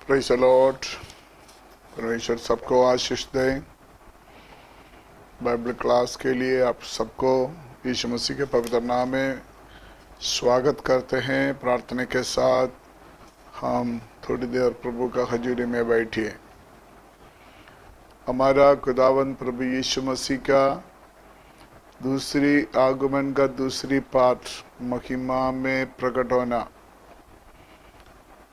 Praise the Lord. परमेश्वर सबको आशीष दें। बाइबल क्लास के लिए आप सबको यीशु मसीह के पवित्र नाम में स्वागत करते हैं। प्रार्थना के साथ हम थोड़ी देर प्रभु का हजूरी में बैठिए। हमारा खुदावंद प्रभु यीशु मसीह का दूसरी आगमन का दूसरी पाठ, महिमा में प्रकट होना,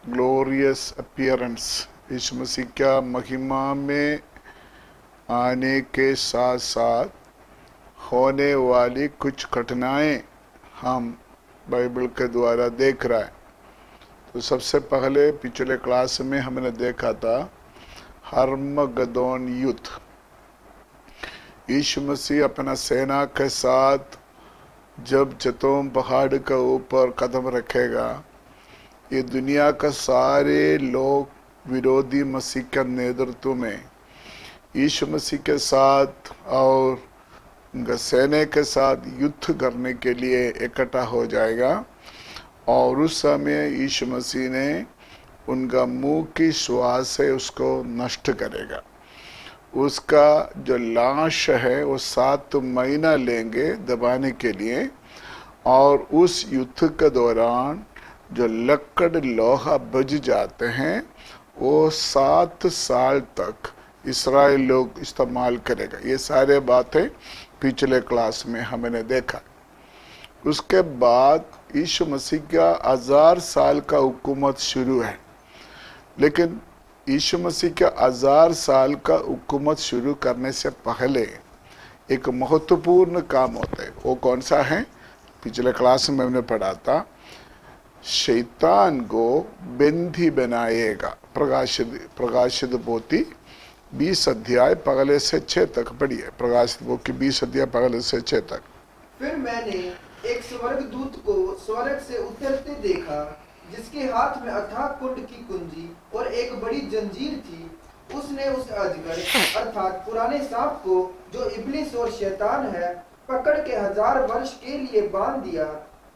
ग्लोरियस अपीयरेंस, यीशु मसीह का महिमा में आने के साथ साथ होने वाली कुछ घटनाएं हम बाइबल के द्वारा देख रहा है। तो सबसे पहले पिछले क्लास में हमने देखा था हर्मगदोन युद्ध। यीशु मसीह अपना सेना के साथ जब जैतून पहाड़ के ऊपर कदम रखेगा, ये दुनिया का सारे लोग विरोधी मसीह के नेतृत्व में यीशु मसीह के साथ और उनका सेना के साथ युद्ध करने के लिए इकट्ठा हो जाएगा। और उस समय यीशु मसीह ने उनका मुंह की श्वास से उसको नष्ट करेगा। उसका जो लाश है वो 7 महीना लेंगे दबाने के लिए। और उस युद्ध के दौरान जो लकड़ लोहा बज जाते हैं वो 7 साल तक इस्राएल लोग इस्तेमाल करेगा। ये सारे बातें पिछले क्लास में हमने देखा। उसके बाद यीशु मसीह का 1000 साल का हुकूमत शुरू है। लेकिन यीशु मसीह का 1000 साल का हुकूमत शुरू करने से पहले एक महत्वपूर्ण काम होता है। वो कौन सा है? पिछले क्लास में हमने पढ़ा था, शैतान को बंदी बनाएगा। प्रकाशित पोथी 20 अध्याय पहले से 6 तक पढ़िए। प्रकाशित पोथी 20 अध्याय पहले से 6 तक। फिर मैंने एक स्वर्गदूत को स्वर्ग से उतरते देखा, जिसके हाथ में अथाह कुंड की कुंजी और एक बड़ी जंजीर थी। उसने उस अजगर अर्थात पुराने सांप को, जो इब्लिस और शैतान है, पकड़ के 1000 वर्ष के लिए बांध दिया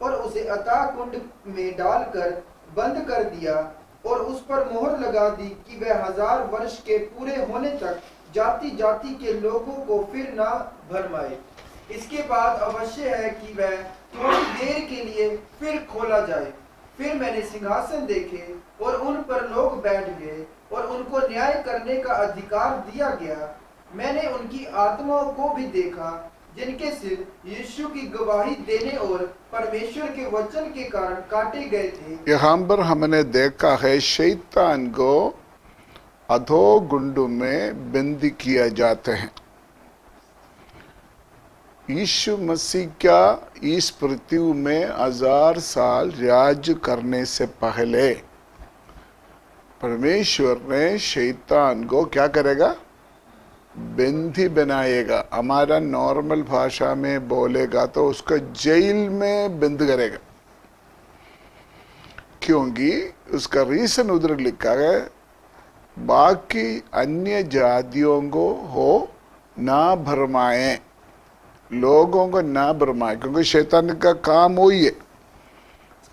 और उसे अथाह कुंड में डालकर बंद कर दिया और उस पर मोहर लगा दी कि वह 1000 वर्ष के पूरे होने तक जाति जाति के लोगों को फिर ना भरमाए। इसके बाद अवश्य है कि वह थोड़ी देर के लिए फिर खोला जाए। फिर मैंने सिंहासन देखे और उन पर लोग बैठ गए और उनको न्याय करने का अधिकार दिया गया। मैंने उनकी आत्माओं को भी देखा, जिनके सिर यीशु की गवाही देने और परमेश्वर के वचन के कारण काटे गए थे। यहाँ पर हमने देखा है शैतान को अधोगुंड में बंदी किया जाते हैं। यीशु मसीह का इस पृथ्वी में 1000 साल राज करने से पहले परमेश्वर ने शैतान को क्या करेगा? बंदी बनाएगा। हमारा नॉर्मल भाषा में बोलेगा तो उसको जेल में बंद करेगा, क्योंकि उसका रीजन उधर लिखा है, बाकी अन्य जातियों को हो ना भरमाए, लोगों को ना भरमाए, क्योंकि शैतान का काम वही है।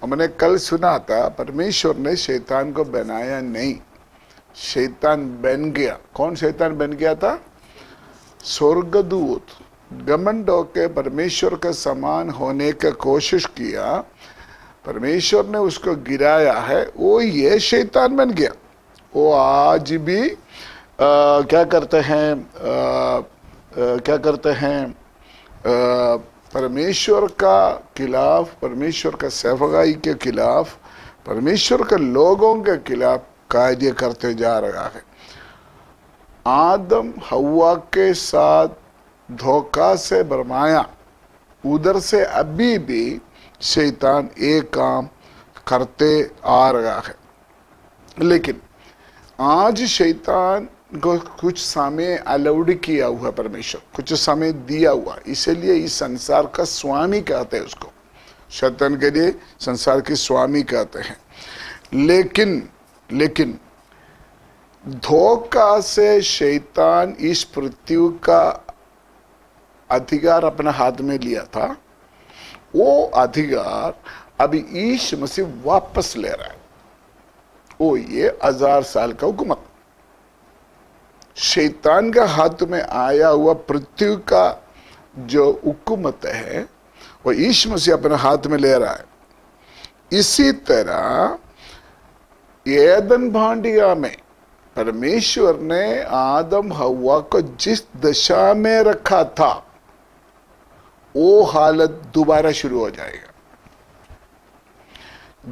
हमने कल सुना था परमेश्वर ने शैतान को बनाया नहीं, शैतान बन गया। कौन शैतान बन गया था? स्वर्गदूत घमंड होके परमेश्वर के समान होने की कोशिश किया, परमेश्वर ने उसको गिराया है, वो ये शैतान बन गया। वो आज भी क्या करते हैं परमेश्वर का खिलाफ, परमेश्वर का सेवकाई के खिलाफ, परमेश्वर के लोगों के खिलाफ कार्य करते जा रहा है। आदम हव्वा के साथ धोखा से भरमाया, उधर से अभी भी शैतान एक काम करते आ रहा है। लेकिन आज शैतान को कुछ समय अलाउड किया हुआ, परमेश्वर कुछ समय दिया हुआ, इसीलिए इस संसार का स्वामी कहते हैं उसको। शैतान के लिए संसार के स्वामी कहते हैं। लेकिन धोखा से शैतान इस पृथ्वी का अधिकार अपने हाथ में लिया था। वो अधिकार अभी यीशु मसीह वापस ले रहा है। वो ये 1000 साल का हुकूमत, शैतान का हाथ में आया हुआ पृथ्वी का जो हुकूमत है वो यीशु मसीह अपने हाथ में ले रहा है। इसी तरह एदन भांडिया में परमेश्वर ने आदम हव्वा को जिस दशा में रखा था वो हालत दोबारा शुरू हो जाएगा।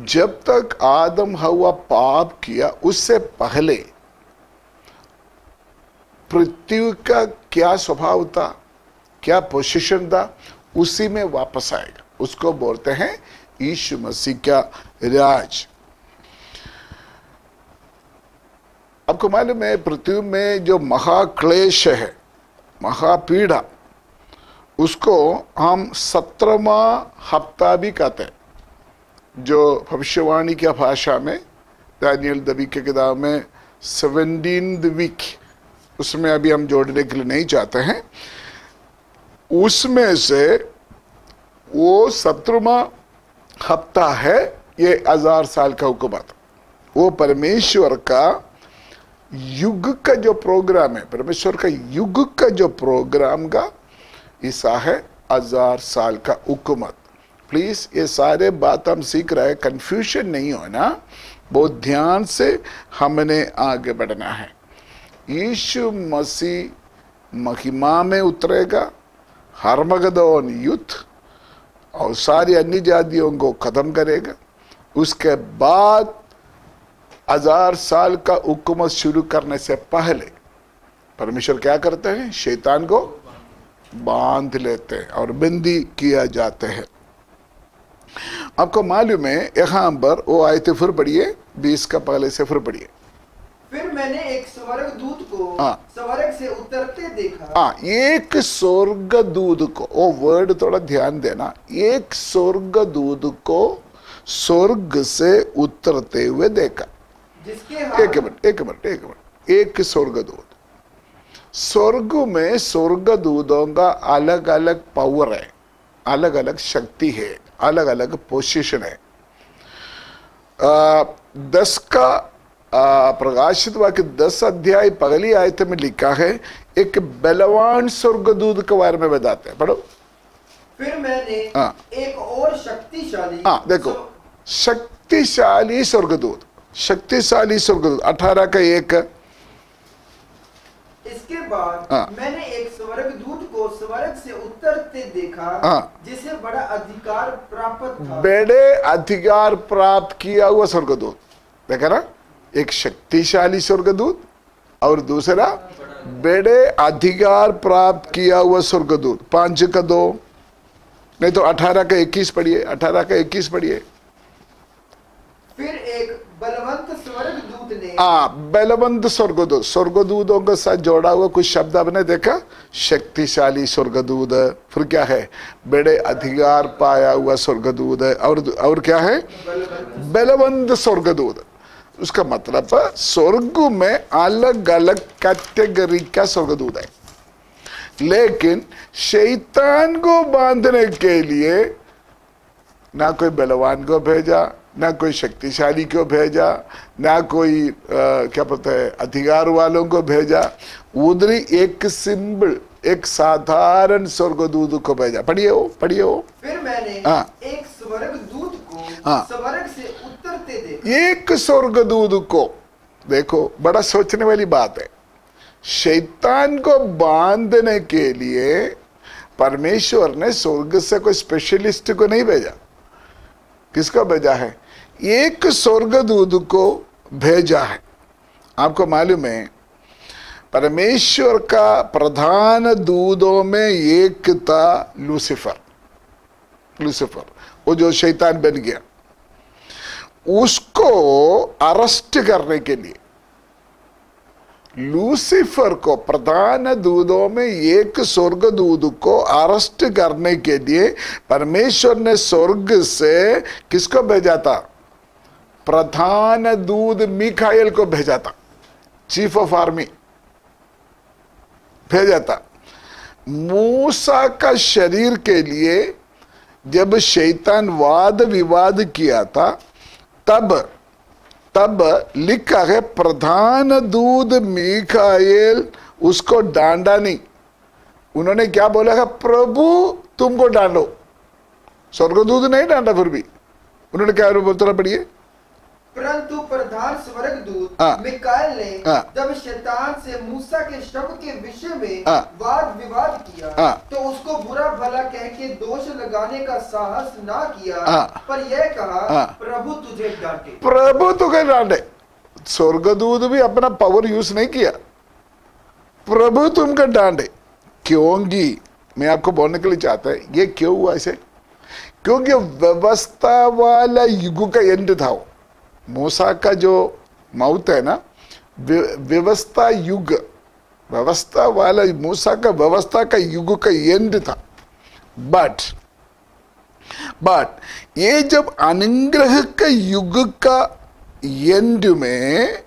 जब तक आदम हव्वा पाप किया उससे पहले पृथ्वी का क्या स्वभाव था, क्या पोजीशन था, उसी में वापस आएगा। उसको बोलते हैं यीशु मसीह का राज। आपको मालूम है पृथ्वी में जो महाक्लेश है, महापीड़ा, उसको हम 17वां हफ्ता भी कहते हैं, जो भविष्यवाणी की भाषा में दानियल नबी की किताब में 17th वीक, उसमें अभी हम जोड़ने के लिए नहीं चाहते हैं। उसमें से वो 17वां हफ्ता है, ये 1000 साल का हुकूमत। वो परमेश्वर का युग का जो प्रोग्राम है, परमेश्वर का युग का जो प्रोग्राम का हिस्सा है 1000 साल का हुकूमत। प्लीज ये सारे बात हम सीख रहे हैं, कंफ्यूजन नहीं होना, बहुत ध्यान से हमने आगे बढ़ना है। यीशु मसीह महिमा में उतरेगा, हरमगदोन युद्ध और सारी अन्य जातियों को खत्म करेगा। उसके बाद 1000 साल का हुकूमत शुरू करने से पहले परमेश्वर क्या करते हैं, शैतान को बांध लेते हैं और बंदी किया जाते हैं। आपको मालूम है यहां पर वो आयत फिर पढ़िए, 20 का पहले से फिर पढ़िए। फिर मैंने एक स्वर्गदूत को स्वर्ग से उतरते देखा। एक स्वर्गदूत को, वो वर्ड थोड़ा ध्यान देना, एक स्वर्गदूत को स्वर्ग से उतरते हुए देखा। जिसके एक मिनट, एक स्वर्गदूत। स्वर्ग में स्वर्गदूतों का अलग अलग पावर है, अलग अलग शक्ति है, अलग अलग पोजीशन है। 10 का प्रकाशित वाक्य 10 अध्याय पहली आयत में लिखा है, एक बलवान स्वर्गदूत के बारे में बताते हैं, पढ़ो। फिर मैंने एक और शक्तिशाली, देखो शक्तिशाली स्वर्गदूत, शक्तिशाली स्वर्गदूत 18 का 1। इसके बाद मैंने एक स्वर्गदूत को स्वर्ग से उतरते देखा, जिसे बड़ा अधिकार प्राप्त था। बड़े अधिकार प्राप्त किया हुआ स्वर्गदूत, देखा ना, एक शक्तिशाली स्वर्गदूत और दूसरा बड़े अधिकार प्राप्त किया हुआ स्वर्गदूत। 5 का 2, नहीं तो 18 का 21 पढ़िए, 18 का 21 पढ़िए। फिर एक बलवंत स्वर्गदूत ने, बलवंत स्वर्गदूत, स्वर्गदूतों के साथ जोड़ा हुआ कुछ शब्द आपने देखा, शक्तिशाली स्वर्गदूत, फिर क्या है, बड़े अधिकार पाया हुआ स्वर्गदूत, और क्या है, बलवंत स्वर्गदूत। उसका मतलब स्वर्ग में अलग अलग कैटेगरी का स्वर्गदूत है, लेकिन शैतान को बांधने के लिए ना कोई बलवान को भेजा, ना कोई शक्तिशाली को भेजा, ना कोई क्या पता है अधिकार वालों को भेजा, उधर एक सिंबल, एक साधारण स्वर्गदूत को भेजा। पढ़िए वो। फिर मैंने एक स्वर्गदूत को स्वर्ग से उतरते देखा। एक स्वर्गदूत को, देखो बड़ा सोचने वाली बात है, शैतान को बांधने के लिए परमेश्वर ने स्वर्ग से कोई स्पेशलिस्ट को नहीं भेजा। किसको भेजा है, एक स्वर्गदूत को भेजा है। आपको मालूम है परमेश्वर का प्रधान दूतों में एक था लूसीफर, वो जो शैतान बन गया, उसको अरेस्ट करने के लिए लूसीफर को, प्रधान दूतों में एक स्वर्गदूत को अरेस्ट करने के लिए परमेश्वर ने स्वर्ग से किसको भेजा था, प्रधान दूत मिखाएल को भेजा था, चीफ ऑफ आर्मी भेजा था। मूसा का शरीर के लिए जब शैतान वाद विवाद किया था, तब लिखा है प्रधान दूत मीकाएल उसको डांटा नहीं। उन्होंने क्या बोला है, प्रभु तुमको डांटो। स्वर्गदूत नहीं डांटा, फिर भी उन्होंने क्या बोलते पढ़िए। परंतु प्रधान स्वर्गदूत हाँ। मिकाएल ने हाँ। जब शैतान से मूसा के शव के विषय में हाँ। वाद विवाद किया, हाँ। तो उसको बुरा भला कह के दोष लगाने का साहस ना किया, हाँ। पर यह कहा, हाँ। प्रभु तुझे डांटे। प्रभु तुझे डांटे। स्वर्गदूत भी अपना पावर यूज नहीं किया, प्रभु तुमको डांटे। क्योंकि मैं आपको बोलने के लिए चाहता है ये क्यों हुआ ऐसे, क्योंकि व्यवस्था वाला युग का एंड था। वो मूसा का जो मौत है ना, व्यवस्था युग, व्यवस्था वाला मूसा का व्यवस्था का युग का एंड था। बट ये जब अनुग्रह का युग का एंड में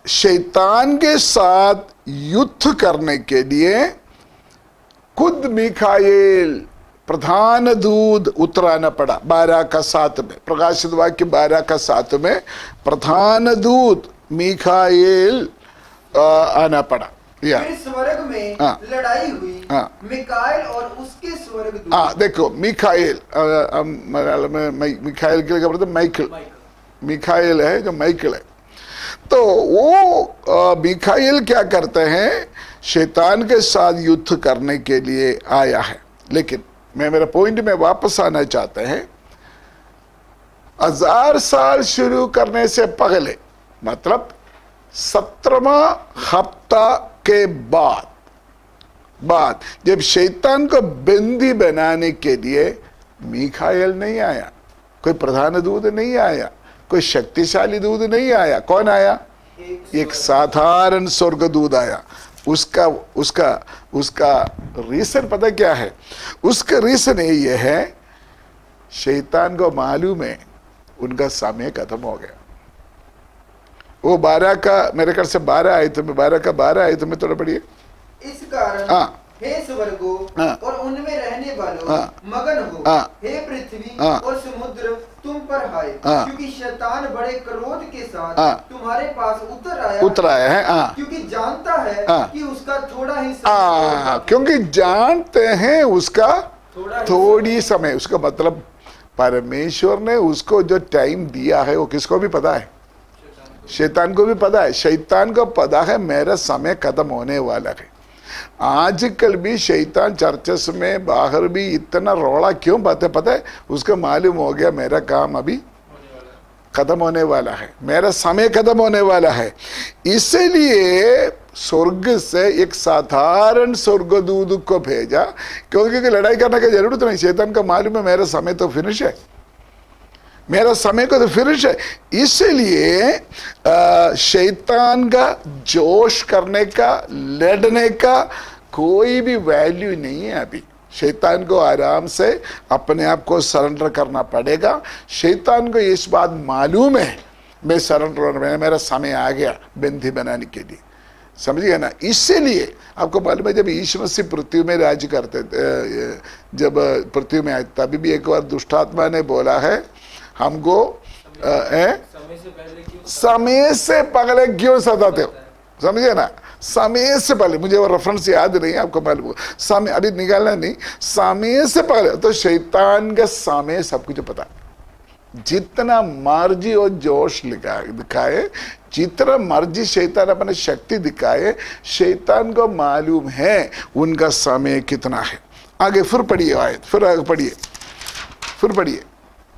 शैतान के साथ युद्ध करने के लिए खुद मिकाएल प्रधान दूत उतराना पड़ा। 12 का 7 में, प्रकाशित वाक्य 12 का 7 में प्रधान दूत मिकाएल आना पड़ा। फिर स्वर्ग में लड़ाई हुई, मिकाएल और उसके स्वर्गदूत। देखो मिकाएल, मलयालम में मिकाएल के लिए क्या बोलते हैं, माइकल। मिकाएल है जो माइकल है। तो वो मिकाएल क्या करते हैं, शैतान के साथ युद्ध करने के लिए आया है। लेकिन मैं मेरा पॉइंट में वापस आना चाहते हैं, 1000 साल शुरू करने से पहले, मतलब 17वां हफ्ता के बाद जब शैतान को बंदी बनाने के लिए मिकाएल नहीं आया, कोई प्रधान दूत नहीं आया, कोई शक्तिशाली दूत नहीं आया। कौन आया, एक साधारण स्वर्गदूत आया। उसका रीजन पता क्या है, उसका रीजन ये है, शैतान को मालूम है उनका समय खत्म हो गया। वो 12 का मेरे ख्याल से 12 आए थे, 12 का 12 आए थे, मैं थोड़ा पढ़िए। इस कारण हे स्वर्गों और उनमें रहने वालों मगन हो, हे पृथ्वी और समुद्र तुम पर हाय, क्योंकि शैतान बड़े क्रोध के साथ तुम्हारे पास उतर आया है, क्योंकि जानता है कि उसका थोड़ा ही समय, क्योंकि जानते हैं उसका थोड़ी समय। उसका मतलब परमेश्वर ने उसको जो टाइम दिया है वो किसको भी पता है, शैतान को भी पता है। शैतान को पता है मेरा समय खत्म होने वाला है। आजकल भी शैतान चर्चस में बाहर भी इतना रोड़ा क्यों पता है, उसको मालूम हो गया मेरा काम अभी खत्म होने वाला है, मेरा समय खत्म होने वाला है। इसलिए स्वर्ग से एक साधारण स्वर्गदूत को भेजा, क्योंकि लड़ाई करने की जरूरत नहीं। शैतान का मालूम है मेरा समय तो फिनिश है, मेरा समय को तो फिनिश है। इसलिए शैतान का जोश करने का, लड़ने का कोई भी वैल्यू नहीं है। अभी शैतान को आराम से अपने आप को सरेंडर करना पड़ेगा। शैतान को इस बात मालूम है मैं सरेंडर होने में, मेरा समय आ गया बंदी बनाने के लिए, समझिए ना। इसीलिए आपको मालूम है जब यीशु मसीह पृथ्वी में राज्य करते, जब पृथ्वी में आए, तभी भी एक बार दुष्टात्मा ने बोला है हमको समय से पहले क्यों सताते हो, समझिए ना। समय से पहले, मुझे वो रेफरेंस याद नहीं है, आपको मालूम, समय अभी निकालना नहीं, समय से पहले। तो शैतान का समय सब कुछ पता, जितना मर्जी और जोश दिखाए, जितना मर्जी शैतान अपने शक्ति दिखाए, शैतान को मालूम है उनका समय कितना है। आगे फिर पढ़िए आयत, फिर आगे फिर पढ़िए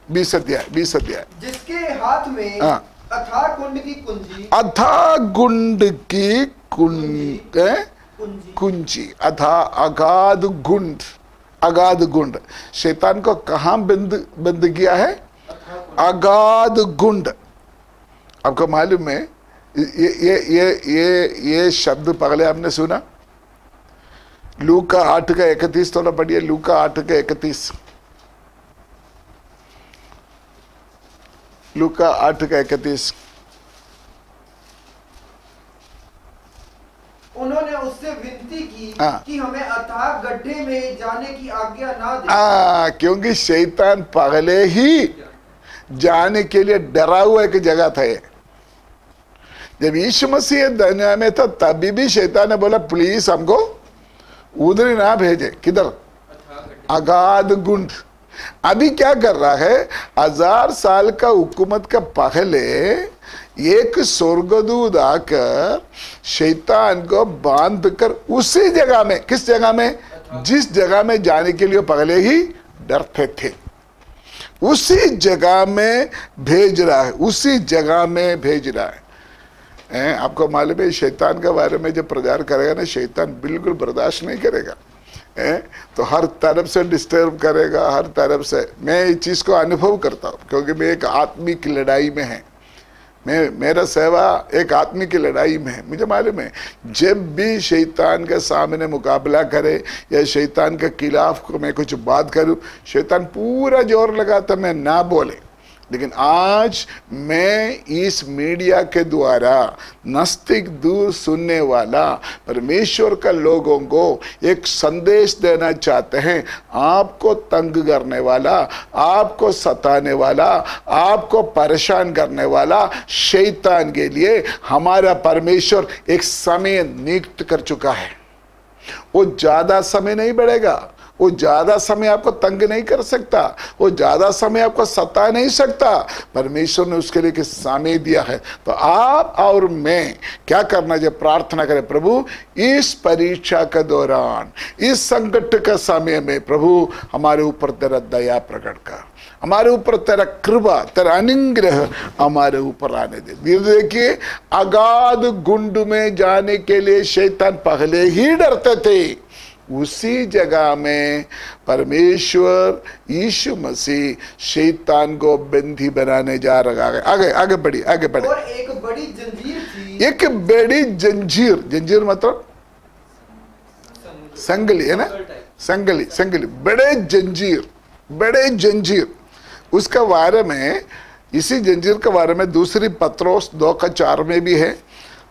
20 अध्याय। जिसके हाथ में अथाह कुंड की कुंजी, अथाह गुंड की कुंजी, अगाध गुंड। शैतान को कहां बंद किया है, अगाध गुंड। आपको मालूम है ये शब्द पहले आपने सुना, लूका 8 का 31, थोड़ा पढ़िए, लूका 8 का 31, लूका 8 का 31। उन्होंने उससे विनती की कि हमें अथाह गड्ढे में जाने की आज्ञा ना दे। क्योंकि शैतान पहले ही जाने के लिए डरा हुआ एक जगह था ये। जब यीशु मसीह दुनिया में था तभी भी शैतान ने बोला प्लीज हमको उधर ना भेजे, किधर, अगाध गुंड। अभी क्या कर रहा है, 1000 साल का हुकूमत का पहले एक स्वर्गदूत आकर शैतान को बांध कर उसी जगह में, किस जगह में, जिस जगह में जाने के लिए पहले ही डरते थे, उसी जगह में भेज रहा है, उसी जगह में भेज रहा है। आपको मालूम है शैतान के बारे में जब प्रचार करेगा ना, शैतान बिल्कुल बर्दाश्त नहीं करेगा, तो हर तरफ से डिस्टर्ब करेगा, हर तरफ से। मैं इस चीज को अनुभव करता हूँ क्योंकि मैं एक आत्मिक लड़ाई में है, मेरा सेवा एक आत्मिक लड़ाई में है। मुझे मालूम है जब भी शैतान के सामने मुकाबला करे या शैतान के खिलाफ को मैं कुछ बात करूं, शैतान पूरा जोर लगाता मैं ना बोले। लेकिन आज मैं इस मीडिया के द्वारा नास्तिक दूर सुनने वाला परमेश्वर का लोगों को एक संदेश देना चाहते हैं। आपको तंग करने वाला, आपको सताने वाला, आपको परेशान करने वाला शैतान के लिए हमारा परमेश्वर एक समय नियुक्त कर चुका है। वो ज्यादा समय नहीं बढ़ेगा, वो ज्यादा समय आपको तंग नहीं कर सकता, वो ज्यादा समय आपको सता नहीं सकता। परमेश्वर ने उसके लिए एक समय दिया है। तो आप और मैं क्या करना चाहिए, प्रार्थना करें, प्रभु इस परीक्षा के दौरान, इस संकट के समय में प्रभु हमारे ऊपर तेरा दया प्रकट कर, हमारे ऊपर तेरा कृपा, तेरा अनुग्रह हमारे ऊपर आने दे। देखिए अगाध गुंड में जाने के लिए शैतान पहले ही डरते थे, उसी जगह में परमेश्वर यीशु मसीह शैतान को बंदी बनाने जा रहा है। आगे आगे बढ़िए, आगे बढ़िए। और एक बड़ी जंजीर थी, एक बड़ी जंजीर, जंजीर मतलब संगली है ना, संगली, संगली, बड़े जंजीर, बड़े जंजीर। उसका बारे में, इसी जंजीर के बारे में दूसरी पत्रोस 2:4 में भी है।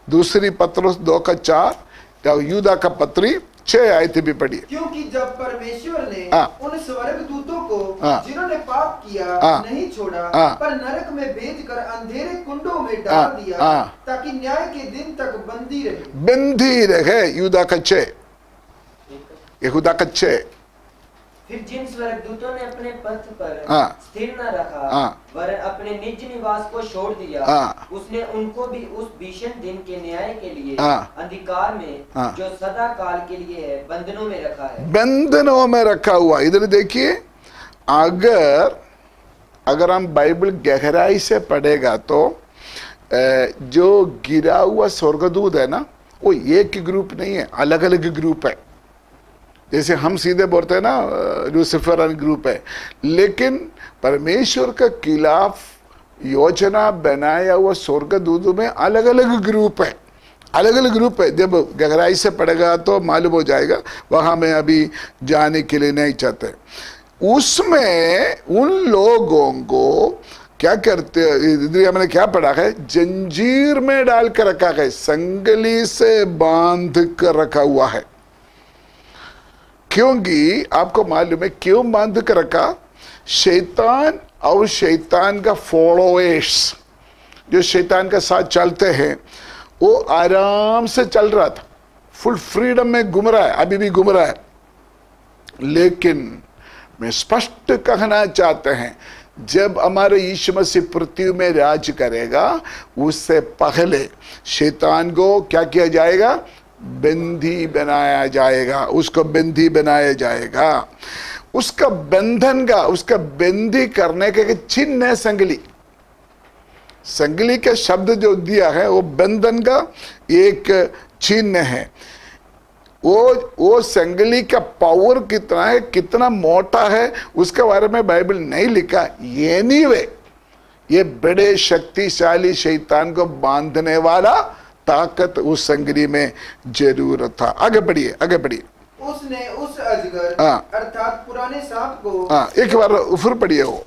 दूसरी पत्रोस 2:4, यूदा का पत्री 6 आयतें भी पढ़िए। क्योंकि जब परमेश्वर ने उन स्वर्गदूतों को जिन्होंने पाप किया नहीं छोड़ा, पर नरक में भेजकर अंधेरे कुंडों में डाल दिया, ताकि न्याय के दिन तक बंदी रहे। यूदा का 6, यहूदा का 6। फिर जिन स्वर्गदूतों ने अपने पथ पर स्थिर न रखा, वरन अपने निज निवास को छोड़ दिया, उसने उनको भी उस भीषण दिन के न्याय के लिए अंधकार में जो सदा काल के लिए है बंधनों में रखा है। बंधनों में रखा हुआ। इधर देखिए, अगर हम बाइबल गहराई से पढ़ेगा तो जो गिरा हुआ स्वर्गदूत है ना, वो एक ग्रुप नहीं है, अलग अलग ग्रुप है। जैसे हम सीधे बोलते हैं ना लूसीफर ग्रुप है, लेकिन परमेश्वर के खिलाफ योजना बनाया हुआ स्वर्गदूतों में अलग अलग ग्रुप है, अलग अलग ग्रुप है। जब गहराई से पड़ेगा तो मालूम हो जाएगा, वहां में अभी जाने के लिए नहीं चाहते। उसमें उन लोगों को क्या करते, हमने क्या पढ़ा है, जंजीर में डाल कर रखा है, संगली से बांध कर रखा हुआ है। क्योंकि आपको मालूम है क्यों बांध कर रखा, शैतान और शैतान का फॉलोअर्स जो शैतान के साथ चलते हैं, वो आराम से चल रहा था, फुल फ्रीडम में घूम रहा है, अभी भी घूम रहा है। लेकिन मैं स्पष्ट कहना चाहते हैं, जब हमारे यीशु मसीह पृथ्वी में राज करेगा, उससे पहले शैतान को क्या किया जाएगा, बंदी बनाया जाएगा, उसको बंदी बनाया जाएगा। उसका बंधन का, उसका बंदी करने के चिन्ह है संगली। संगली के शब्द जो दिया है वो बंधन का एक चिन्ह है। वो संगली का पावर कितना है, कितना मोटा है, उसके बारे में बाइबल नहीं लिखा। एनीवे, ये बड़े शक्तिशाली शैतान को बांधने वाला ताकत उस संगली में जरूरत था। आगे बढ़िए, आगे बढ़िए। उसने उस अजगर अर्थात पुराने सांप को एक बार फिर पढ़िए। वो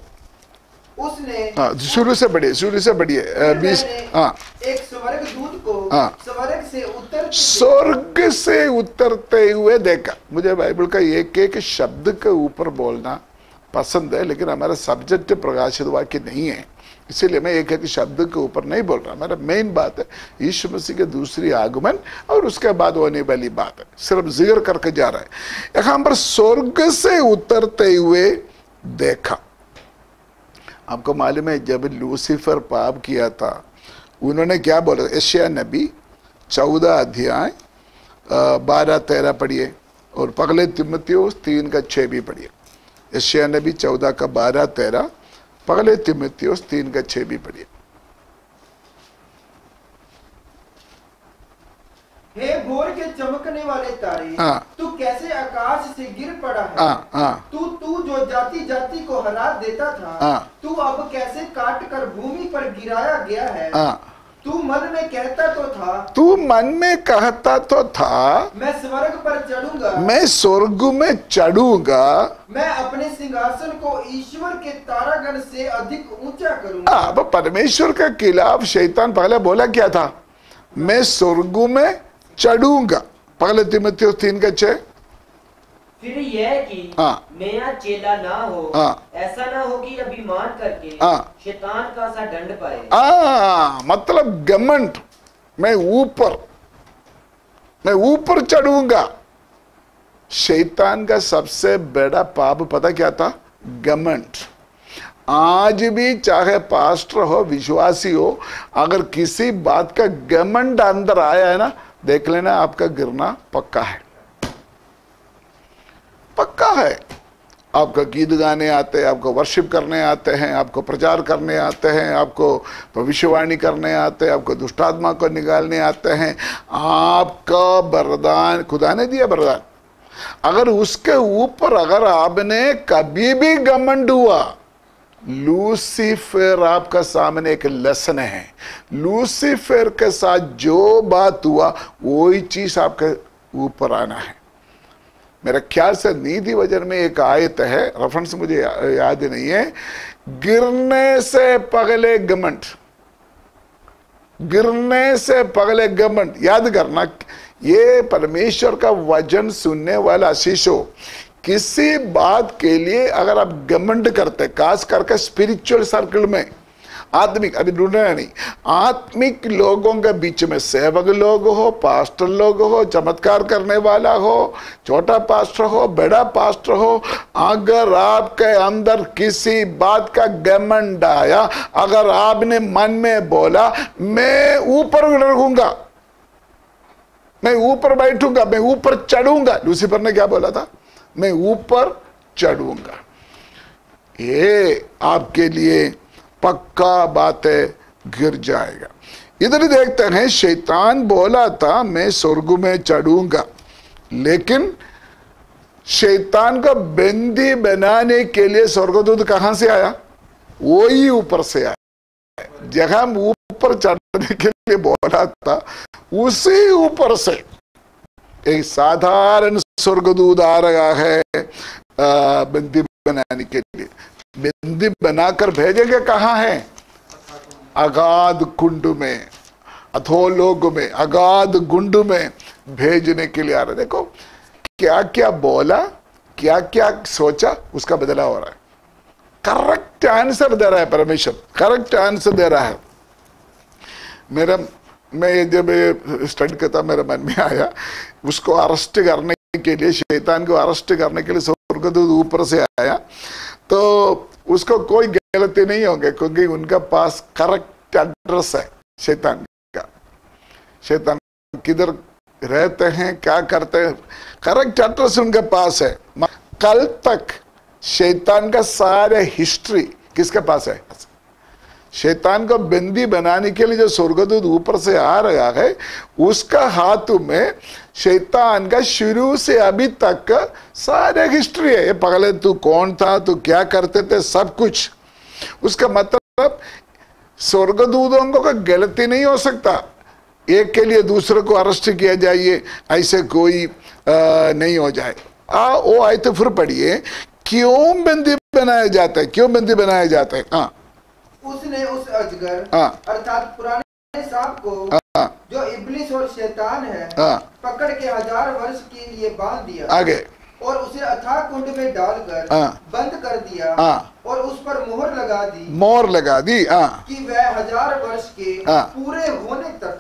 उसने शुरू से बढ़िए, शुरू से बढ़िए। 20 एक स्वर्गदूत को स्वर्ग से उतरते हुए देखा। मुझे बाइबल का एक एक शब्द के ऊपर बोलना पसंद है, लेकिन हमारा सब्जेक्ट प्रकाशित वाक्य नहीं है। इसीलिए मैं एक एक शब्द के ऊपर नहीं बोल रहा, मेरा मेन बात है यीशु मसीह के दूसरी आगमन और उसके बाद होने वाली बात है, सिर्फ जिक्र करके जा रहा है। यहां पर स्वर्ग से उतरते हुए देखा। आपको मालूम है जब लूसीफर पाप किया था उन्होंने क्या बोला? यशायाह नबी 14 अध्याय 12-13 पढ़िए और पगले तीमुथियुस 3:6 भी पढ़िए। यशायाह नबी 14 का 12-13, पगले तीमुथियुस 3:6 भी पढ़िए। हे भोर के चमकने वाले तारे, तू कैसे आकाश से गिर पड़ा है। तू जो जाति जाति को हरा देता था, तू अब कैसे काट कर भूमि पर गिराया गया है। तू मन में कहता तो था, मैं स्वर्ग पर चढ़ूंगा, मैं स्वर्ग में चढ़ूंगा, मैं अपने सिंहासन को ईश्वर के तारागण से अधिक ऊंचा करूंगा। अब परमेश्वर के खिलाफ शैतान पहले बोला क्या था? मैं स्वर्ग में चढ़ूंगा, पहले तीमुथियुस 3:6। फिर यह कि मेरा चेला ना हो, ऐसा ना हो कि अभिमान करके शैतान का सा दंड पाए। मतलब घमंड, मैं ऊपर चढ़ूंगा। शैतान का सबसे बड़ा पाप पता क्या था? घमंड। आज भी चाहे पास्टर हो, विश्वासी हो, अगर किसी बात का घमंड अंदर आया है ना, देख लेना आपका गिरना पक्का है, पक्का है। आपको गीत गाने आते हैं, आपको वर्शिप करने आते हैं, आपको प्रचार करने आते हैं, आपको भविष्यवाणी करने आते हैं, आपको दुष्टात्मा को निकालने आते हैं। आपका वरदान खुदा ने दिया वरदान, अगर उसके ऊपर अगर आपने कभी भी घमंड हुआ, लूसीफर आपका सामने एक लेसन है। लूसीफर के साथ जो बात हुआ वही चीज आपके ऊपर आना है। मेरा ख्याल से नीति वचन में एक आयत है, रेफरेंस मुझे याद नहीं है, गिरने से पगले घमंड, गिरने से पगले घमंड। याद करना, ये परमेश्वर का वचन सुनने वाला शिशु, किसी बात के लिए अगर आप घमंड करते, खास करके स्पिरिचुअल सर्कल में, आत्मिक, अभी ढूंढना नहीं, आत्मिक लोगों के बीच में, सेवक लोग हो, पास्टर लोग हो, चमत्कार करने वाला हो, छोटा पास्टर हो, बड़ा पास्टर हो, अगर आपके अंदर किसी बात का घमंड आया, अगर आपने मन में बोला मैं ऊपर रहूंगा, मैं ऊपर बैठूंगा, मैं ऊपर चढ़ूंगा, लूसीफर ने क्या बोला था? मैं ऊपर चढ़ूंगा। ये आपके लिए पक्का बात है, गिर जाएगा। इधर ही देखते हैं, शैतान बोला था मैं स्वर्ग में चढ़ूंगा, लेकिन शैतान को बंदी बनाने के लिए स्वर्गदूत कहां से आया? वही ऊपर से आया। जहां ऊपर चढ़ने के लिए बोला था, उसी ऊपर से एक साधारण स्वर्गदूत आ रहा है बंदी बनाने के लिए। बंदी बनाकर भेजेंगे कहाँ है? अगाध कुंड में, अधोलोक में, अगाध गुंड में भेजने के लिए आ रहा है। देखो क्या क्या बोला, क्या क्या सोचा, उसका बदला हो रहा है। करेक्ट आंसर दे रहा है परमेश्वर, करेक्ट आंसर दे रहा है। मैं जब स्टडी करता, मेरे मन में आया, उसको अरेस्ट करने के लिए, शैतान को अरेस्ट करने के लिए स्वर्गदूत ऊपर से आया, तो उसको कोई गलती नहीं होगी, क्योंकि उनका पास करेक्ट एड्रेस है शैतान का। शैतान किधर रहते हैं, क्या करते हैं, करेक्ट एड्रेस उनके पास है। कल तक शैतान का सारे हिस्ट्री किसके पास है? शैतान को बंदी बनाने के लिए जो स्वर्गदूत ऊपर से आ रहा है, उसका हाथ में शैतान का शुरू से अभी तक का सारे हिस्ट्री है। पहले तू कौन था, तू क्या करते थे, सब कुछ। उसका मतलब स्वर्गदूतों को गलती नहीं हो सकता, एक के लिए दूसरे को अरेस्ट किया जाइए, ऐसे कोई नहीं हो जाए। वो आए तो फिर पढ़िए, क्यों बंदी बनाया जाता है, क्यों बंदी बनाया जाता है? उसने उस अजगर अर्थात पुराने सांप को जो इब्लिस और शैतान है पकड़ के 1000 वर्ष के लिए बांध दिया। आगे और उसे अथाह कुंड में डालकर बंद कर दिया और उस पर मोहर लगा दी कि वह 1000 वर्ष के पूरे होने तक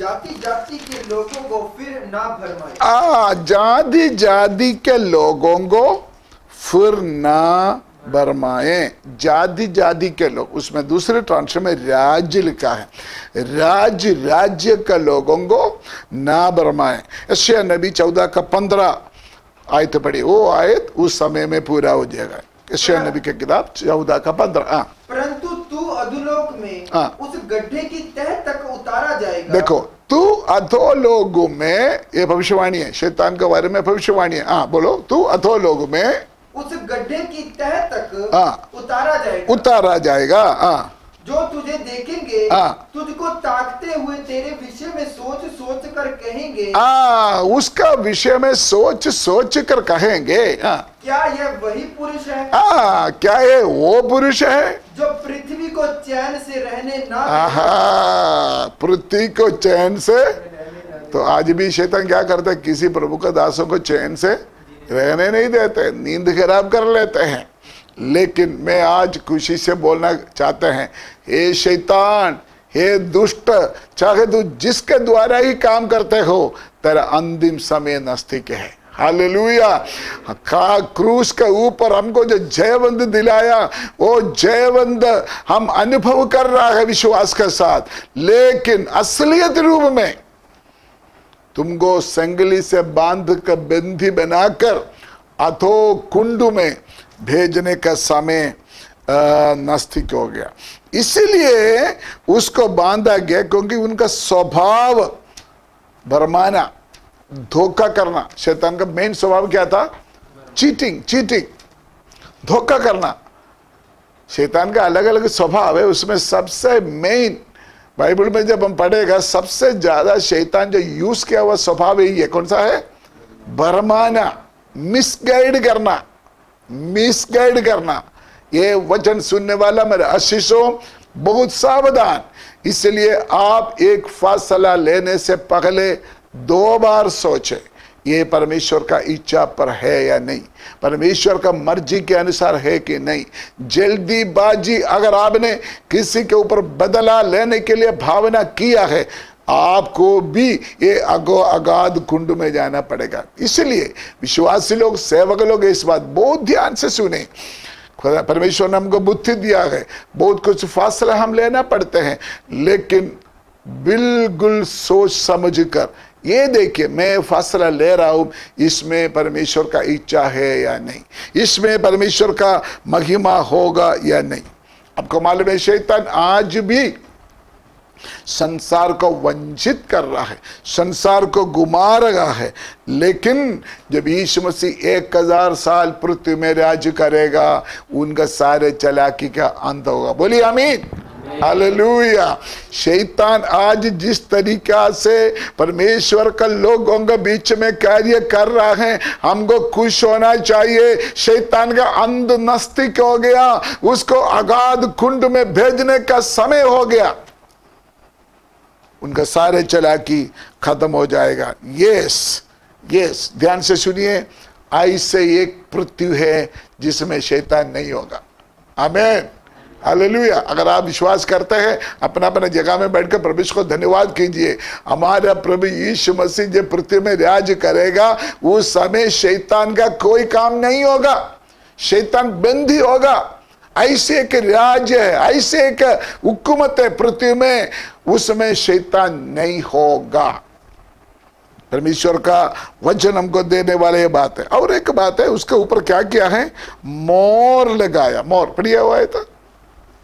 जाति जाति के लोगों को फिर ना भरमाए। जाति जाति के लोगों को फिर ना भरमाए। जाति जाति के लोग, उसमें दूसरे ट्रांसलेशन में राज्य लिखा है, राज्य के लोगों को ना भरमाए। यशायाह नबी 14 का 15 आयत पढ़ी, वो आयत उस समय में पूरा हो जाएगा। यशायाह नबी की किताब 14 का 15। परंतु तू अधोलोक में उस गड्ढे की तह तक उतारा जाएगा। देखो, तू अधोलोक में, ये भविष्यवाणी है, शैतान के बारे में भविष्यवाणी है। बोलो, तू अधोलोक में उस गड्ढे की तह तक उतारा जाएगा। जो तुझे देखेंगे तुझको ताकते हुए तेरे विषय में सोच कर कहेंगे। उसका विषय में सोच कर कहेंगे, क्या यह वही पुरुष है? क्या ये वो पुरुष है जो पृथ्वी को चैन से रहने ना पृथ्वी को चैन से। तो आज भी शैतान क्या करता है, किसी प्रभु का दासों को चैन से रहने नहीं देते, नींद खराब कर लेते हैं। लेकिन मैं आज खुशी से बोलना चाहते हैं, हे शैतान, हे दुष्ट, चाहे तू जिसके द्वारा ही काम करते हो, तेरा अंतिम समय नजदीक है। हालेलुया। क्रूस के ऊपर हमको जो जयवंत दिलाया, वो जयवंत हम अनुभव कर रहा है विश्वास के साथ। लेकिन असलियत रूप में तुमको संगली से बांध कर बंदी बनाकर अथो कुंड में भेजने का समय नजदीक हो गया। इसीलिए उसको बांधा गया, क्योंकि उनका स्वभाव भरमाना, धोखा करना। शैतान का मेन स्वभाव क्या था? चीटिंग, धोखा करना। शैतान का अलग अलग स्वभाव है, उसमें सबसे मेन बाइबल में जब हम पढ़ेगा, सबसे ज्यादा शैतान जो यूज किया हुआ स्वभाव यही है। कौन सा है? भरमाना, मिसगाइड करना। ये वचन सुनने वाला मेरे आशीषों, बहुत सावधान। इसलिए आप एक फैसला लेने से पहले 2 बार सोचें, ये परमेश्वर का इच्छा पर है या नहीं, परमेश्वर का मर्जी के अनुसार है कि नहीं। जल्दीबाजी अगर आपने किसी के ऊपर बदला लेने के लिए भावना किया है, आपको भी ये अगाध कुंड में जाना पड़ेगा। इसलिए विश्वासी लोग, सेवक लोग इस बात बहुत ध्यान से सुने। परमेश्वर ने हमको बुद्धि दिया है, बहुत कुछ फैसला हम लेना पड़ते हैं, लेकिन बिल्कुल सोच समझ कर ये देखिए, मैं फैसला ले रहा हूं, इसमें परमेश्वर का इच्छा है या नहीं, इसमें परमेश्वर का महिमा होगा या नहीं। आपको मालूम है, शैतान आज भी संसार को वंचित कर रहा है, संसार को घुमा रहा है। लेकिन जब यीशु मसीह 1000 साल पृथ्वी में राज्य करेगा, उनका सारे चालाकी का अंत होगा। बोलिए आमीन, हालेलुया। शैतान आज जिस तरीका से परमेश्वर का लोगों के बीच में कार्य कर रहा है, हमको खुश होना चाहिए। शैतान का अंत नजदीक हो गया, उसको अगाध कुंड में भेजने का समय हो गया, उनका सारे चालाकी खत्म हो जाएगा। यस, ध्यान से सुनिए, ऐसे एक पृथ्वी है जिसमें शैतान नहीं होगा। आमीन, हालेलुया। अगर आप विश्वास करते हैं, अपना अपना जगह में बैठकर प्रभु को धन्यवाद कीजिए। हमारा प्रभु यीशु मसीह जब पृथ्वी में राज करेगा, उस समय शैतान का कोई काम नहीं होगा, शैतान बंदी होगा। ऐसे एक राज्य है, ऐसे एक हुकूमत है पृथ्वी में, उसमें शैतान नहीं होगा। परमेश्वर का वचन हमको देने वाले ये बात है। और एक बात है, उसके ऊपर क्या किया है? मोहर लगाया। मोहर पढ़िया हुआ है, तो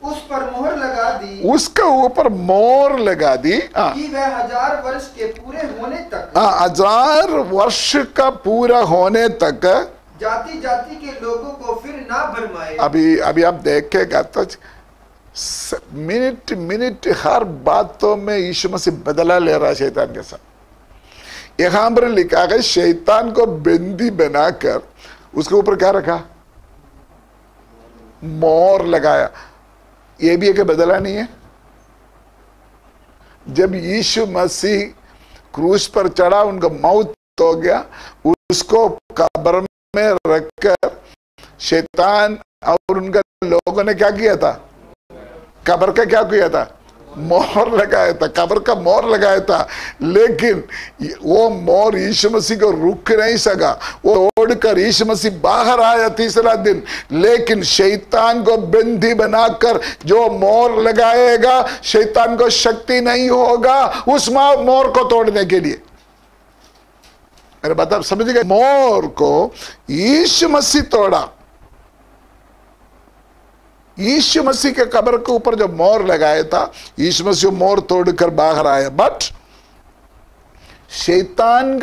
उस पर मोहर लगा दी, उसके ऊपर मोहर लगा दी कि वह 1000 वर्ष के पूरे होने तक, 1000 वर्ष का पूरा होने तक जाति जाति के लोगों को फिर ना भरमाए। अभी आप देखेगा तो मिनट हर बातों में यीशु मसीह बदला ले रहा है शैतान के साथ। यहां पर लिखा है, शैतान को बंदी बनाकर उसके ऊपर क्या रखा? मोहर लगाया। ये भी एक बदला नहीं है? जब यीशु मसीह क्रूस पर चढ़ा, उनका मौत हो गया, उसको कब्र में रखकर शैतान और उनका लोगों ने क्या किया था? कब्र का क्या किया था? मोहर लगाया था, कब्र का मोहर लगाया था। लेकिन वो मोहर यीशु मसीह को रुक नहीं सका, वो तोड़कर यीशु मसीह बाहर आया तीसरा दिन। लेकिन शैतान को बंदी बनाकर जो मोहर लगाएगा, शैतान को शक्ति नहीं होगा उस मोहर को तोड़ने के लिए। मेरे बात आप समझ गए? मोहर को यीशु मसीह तोड़ा। यीशु मसीह के कब्र के ऊपर जो मोहर लगाया था, यीशु मसीह मोहर तोड़कर बाहर आया। बट शैतान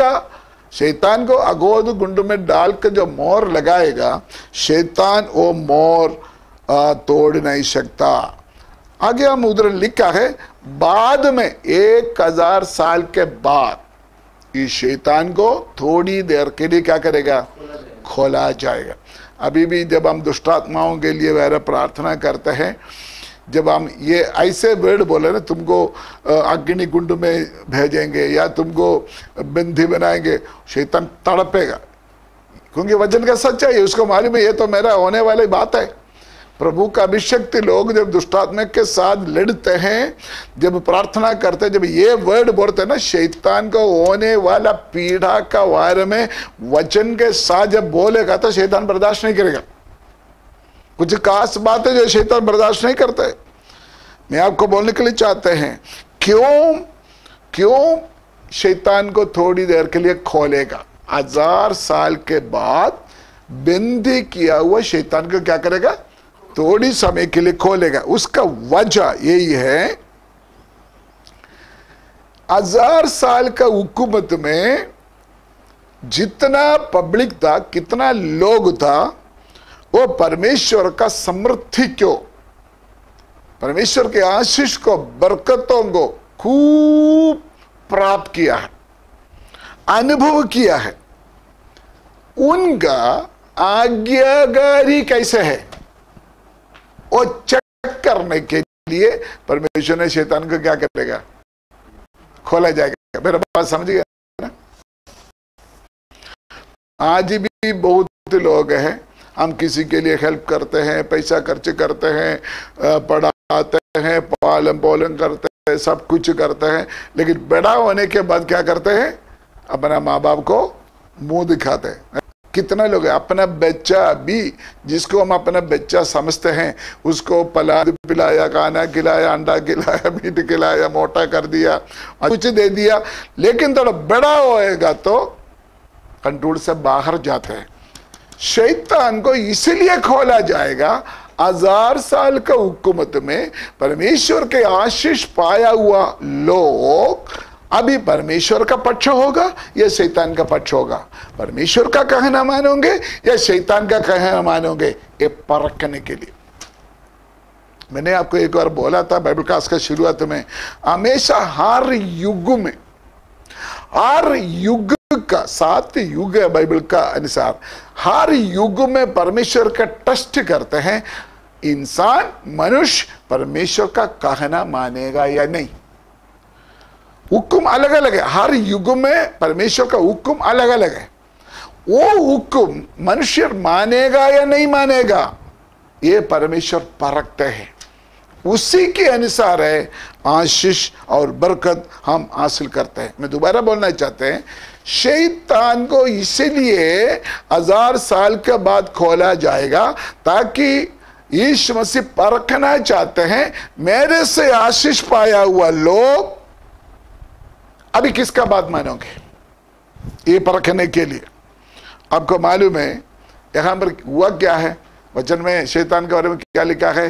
को अगोद गुंड में डालकर जो मोहर लगाएगा, शैतान वो मोहर तोड़ नहीं सकता। आगे हम उधर लिखा है, बाद में 1000 साल के बाद इस शैतान को थोड़ी देर के लिए क्या करेगा? खोला जाएगा। अभी भी जब हम दुष्टात्माओं के लिए वह प्रार्थना करते हैं, जब हम ये ऐसे वर्ड बोले ना, तुमको अग्नि कुंड में भेजेंगे या तुमको बंदी बनाएंगे, शैतान तड़पेगा, क्योंकि वचन का सच्चाई है, उसको मालूम है ये तो मेरा होने वाली बात है। प्रभु का अभिषिक्त लोग जब दुष्टात्मा के साथ लड़ते हैं, जब प्रार्थना करते हैं, जब ये वर्ड बोलते हैं ना, शैतान को होने वाला पीड़ा का बारे में वचन के साथ जब बोलेगा तो शैतान बर्दाश्त नहीं करेगा। कुछ खास बात है जो शैतान बर्दाश्त नहीं करते। मैं आपको बोलने के लिए चाहते हैं, क्यों शैतान को थोड़ी देर के लिए खोलेगा? 1000 साल के बाद बंदी किया हुआ शैतान को क्या करेगा? थोड़ी समय के लिए खोलेगा। उसका वजह यही है, 1000 साल का हुकूमत में जितना पब्लिक था, कितना लोग था, वो परमेश्वर का समृद्धि को, परमेश्वर के आशीष को, बरकतों को खूब प्राप्त किया है, अनुभव किया है। उनका आज्ञाकारी कैसे है वो चेक करने के लिए परमेश्वर ने शैतान को क्या करेगा? खोला जाएगा। मेरा बात समझ गया ना? आज भी बहुत लोग हैं, हम किसी के लिए हेल्प करते हैं, पैसा खर्च करते हैं, पढ़ाते हैं, पालन पोलन करते हैं, सब कुछ करते हैं, लेकिन बड़ा होने के बाद क्या करते हैं? अपना माँ बाप को मुंह दिखाते हैं। कितना लोग हैं, अपना बच्चा भी, जिसको हम अपना बच्चा समझते हैं, उसको पिलाया, खाना खिलाया, अंडा खिलाया, मीट खिलाया, मोटा कर दिया, कुछ दे दिया, लेकिन थोड़ा बड़ा होएगा तो कंट्रोल से बाहर जाते हैं। शैतान को इसलिए खोला जाएगा, 1000 साल का हुकूमत में परमेश्वर के आशीष पाया हुआ लोग अभी परमेश्वर का पक्ष होगा या शैतान का पक्ष होगा? परमेश्वर का कहना मानोगे या शैतान का कहना मानोगे? ये परखने के लिए मैंने आपको एक बार बोला था बाइबल क्लास का शुरुआत में, हमेशा हर युग में, हर युग का 7 युग है बाइबल का अनुसार, हर युग में परमेश्वर का टेस्ट करते हैं, इंसान मनुष्य परमेश्वर का कहना मानेगा या नहीं। हुक्म अलग अलग है, हर युग में परमेश्वर का हुक्म अलग अलग है। वो हुक्म मनुष्य मानेगा या नहीं मानेगा, ये परमेश्वर परखते हैं, उसी के अनुसार है आशीष और बरकत हम हासिल करते हैं। मैं दोबारा बोलना चाहते हैं, शैतान को इसीलिए 1000 साल के बाद खोला जाएगा ताकि यीशु मसीह परखना चाहते हैं, मेरे से आशीष पाया हुआ लोग अभी किसका बात मानोगे? ये परखने के लिए। आपको मालूम है यहां पर हुआ क्या है? वचन में शैतान के बारे में क्या लिखा है?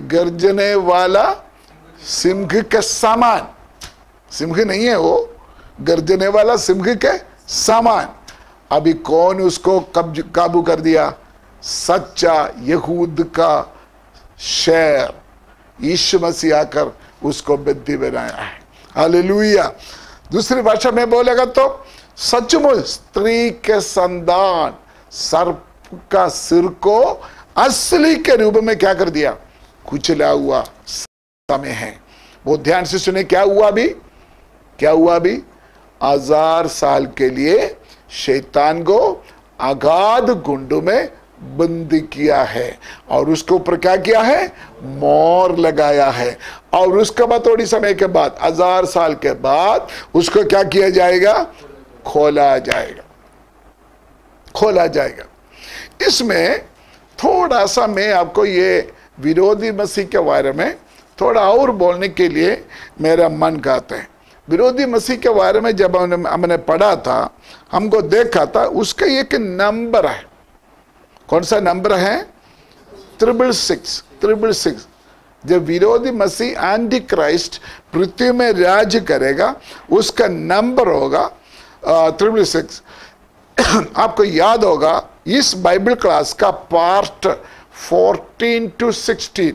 गर्जने वाला सिंह के समान, सिंह नहीं है वो, गर्जने वाला सिंह के समान। अभी कौन उसको काबू कर दिया? सच्चा यहूद का शेर यीशु मसीह आकर उसको बंदी बनाया है। हालेलुया। दूसरी भाषा में बोलेगा तो सचमुच स्त्री के संतान सर्प का सिर को असली के रूप में क्या कर दिया? कुचला हुआ समय है। वो ध्यान से सुने, क्या हुआ अभी? क्या हुआ अभी? 1000 साल के लिए शैतान को अगाध गुंडों में बंद किया है और उसके ऊपर क्या किया है, मोहर लगाया है। और उसके बाद थोड़ी समय के बाद 1000 साल के बाद उसको क्या किया जाएगा, खोला जाएगा, खोला जाएगा। इसमें थोड़ा सा मैं आपको ये विरोधी मसीह के बारे में थोड़ा और बोलने के लिए मेरा मन करता है। विरोधी मसीह के बारे में जब हमने पढ़ा था, हमको देखा था, उसका एक नंबर है। कौन सा नंबर है? 666। जब विरोधी मसीह एंटी क्राइस्ट पृथ्वी में राज करेगा, उसका नंबर होगा 666। आपको याद होगा इस बाइबल क्लास का पार्ट 14 to 16,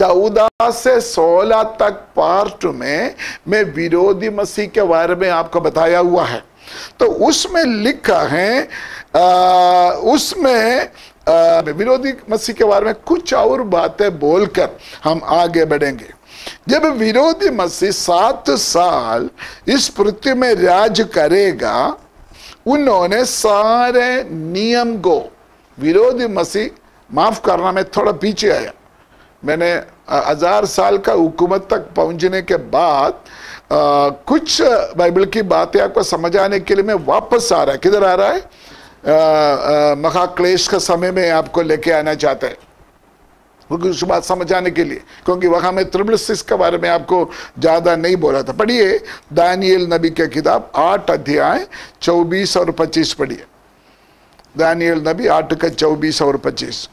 14 से 16 तक पार्ट में मैं विरोधी मसीह के बारे में आपको बताया हुआ है। तो उसमें लिखा है, उसमें विरोधी मसीह के बारे में कुछ और बातें बोलकर हम आगे बढ़ेंगे। जब विरोधी मसीह 7 साल इस पृथ्वी में राज करेगा, उन्होंने सारे नियम को, विरोधी मसीह, माफ करना मैं थोड़ा पीछे आया, मैंने 1000 साल का हुकूमत तक पहुंचने के बाद कुछ बाइबल की बातें आपको समझाने के लिए मैं वापस आ रहा है। किधर आ रहा है? महाक्लेश का समय में आपको लेके आना चाहता है कुछ बात समझाने के लिए, क्योंकि वहां में 666 के बारे में आपको ज्यादा नहीं बोला था। पढ़िए दानियल नबी की किताब 8 अध्याय 24 और 25 पढ़िए। दानियल नबी 8 का 24 और 25।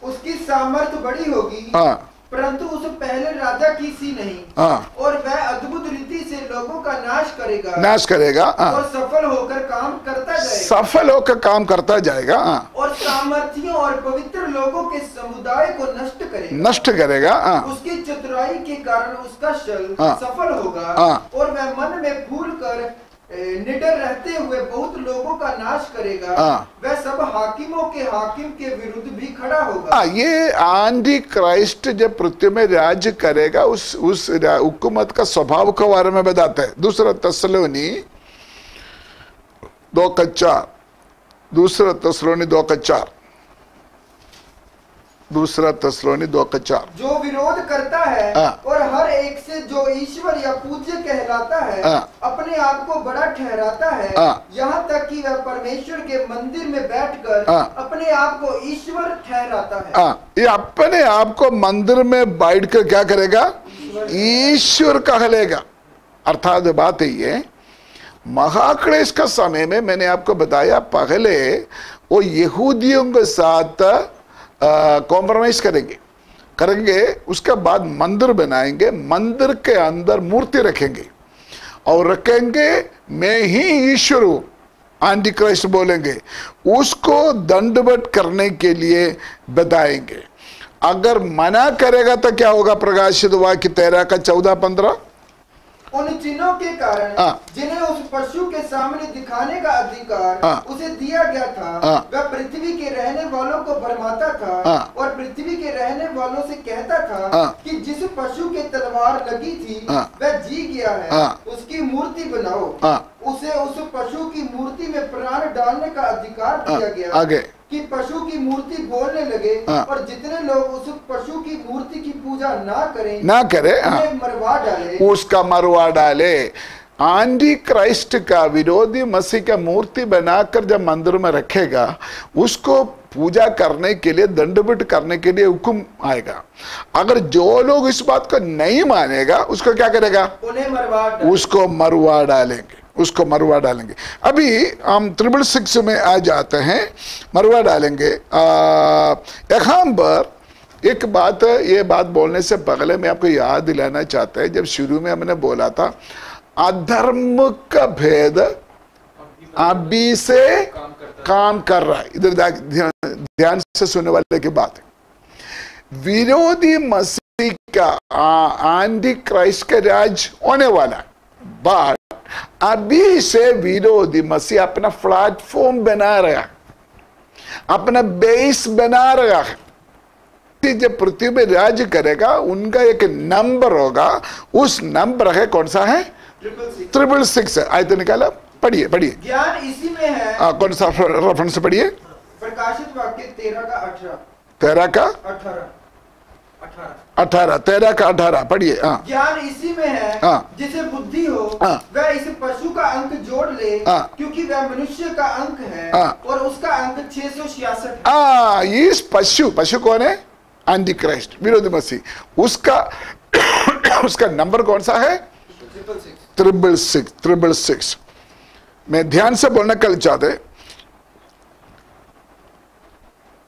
उसकी सामर्थ बड़ी होगी, हाँ, परंतु उस पहले राजा की सी नहीं, हाँ, और वह अद्भुत रीति से लोगों का नाश करेगा, नाश करेगा, हाँ, और सफल होकर काम करता जाएगा, सफल होकर काम करता जाएगा, हाँ, और सामर्थियों और पवित्र लोगों के समुदाय को नष्ट करेगा, नष्ट करेगा, हाँ, उसकी चतुराई के कारण उसका छल हाँ, सफल होगा, हाँ, और वह मन में फूल कर निडर रहते हुए बहुत लोगों का नाश करेगा, हाँ, वह सब हाकिमों के हाकिम के विरुद्ध भी खड़ा होगा। ये एंटी क्राइस्ट जब पृथ्वी में राज करेगा, उस हुकूमत का स्वभाव के बारे में बताते हैं। दूसरा तस्सलोनी 2:4, दूसरा तस्सलोनी 2:4, दूसरा तस्सलोनी 2:4। जो विरोध करता है और हर एक से जो ईश्वर या पूज्य कहलाता है, अपने आप को बड़ा ठहराता है, यहाँ तक कि वह परमेश्वर के मंदिर में बैठकर अपने आप को ईश्वर ठहराता है। ये अपने आप को मंदिर में बैठकर क्या करेगा? ईश्वर कहलेगा। अर्थात बात ये, महाक्लेश का समय में मैंने आपको बताया, पहले वो यहूदियों के साथ कॉम्प्रोमाइज करेंगे, उसके बाद मंदिर बनाएंगे, मंदिर के अंदर मूर्ति रखेंगे और रखेंगे मैं ही ईश्वर हूं, एंटी क्राइस्ट बोलेंगे, उसको दंडवत करने के लिए बताएंगे। अगर मना करेगा तो क्या होगा? प्रकाशित वाक्य 13 का 14-15। उन चिन्हों के कारण जिन्हें उस पशु के सामने दिखाने का अधिकार उसे दिया गया था, वह पृथ्वी के रहने वालों को भरमाता था और पृथ्वी के रहने वालों से कहता था कि जिस पशु के तलवार लगी थी वह जी गया है, उसकी मूर्ति बनाओ। उसे उस पशु की मूर्ति में प्राण डालने का अधिकार दिया गया कि पशु की मूर्ति बोलने लगे, और जितने लोग उस पशु की मूर्ति की पूजा ना करें मरवा डाले, उसका मरवा डाले। एंटी क्राइस्ट का विरोधी मसीह का मूर्ति बनाकर जब मंदिर में रखेगा, उसको पूजा करने के लिए, दंडवत करने के लिए हुक्म आएगा। अगर जो लोग इस बात को नहीं मानेगा, उसको क्या करेगा? उन्हें उसको मरवा डालेंगे, उसको मरवा डालेंगे। अभी हम 666 में आ जाते हैं, मरवा डालेंगे। यहाँ पर एक बात, ये बात बोलने से पहले मैं आपको याद दिलाना चाहता है, जब शुरू में हमने बोला था अधर्म का भेद अभी से काम कर रहा है। इधर ध्यान से सुनने वाले की बात है। विरोधी मसीह का एंटी क्राइस्ट का राज होने वाला है, बट अभी से विरोधी मसीह अपना प्लेटफॉर्म बना रहा है, अपना बेस बना रहा है। जब पृथ्वी में राज करेगा, उनका एक नंबर होगा, उस नंबर है, कौन सा है? 666 है। आयत निकाला पढ़िए पढ़िए। ज्ञान इसी में है। कौन सा रेफरेंस पढ़िए? प्रकाशित वाक्य 13 का 18। 13 का 18 13 का 18 पढ़िए। ज्ञान इसी में है जिसे बुद्धि हो वह इस पशु का अंक जोड़ ले, क्योंकि वह मनुष्य का अंक है और उसका अंक 666 है। इस पशु कौन है? एंटी क्राइस्ट, विरोधी मसीह। उसका नंबर कौन सा है? 666। मैं ध्यान से बोलना कल चाहते,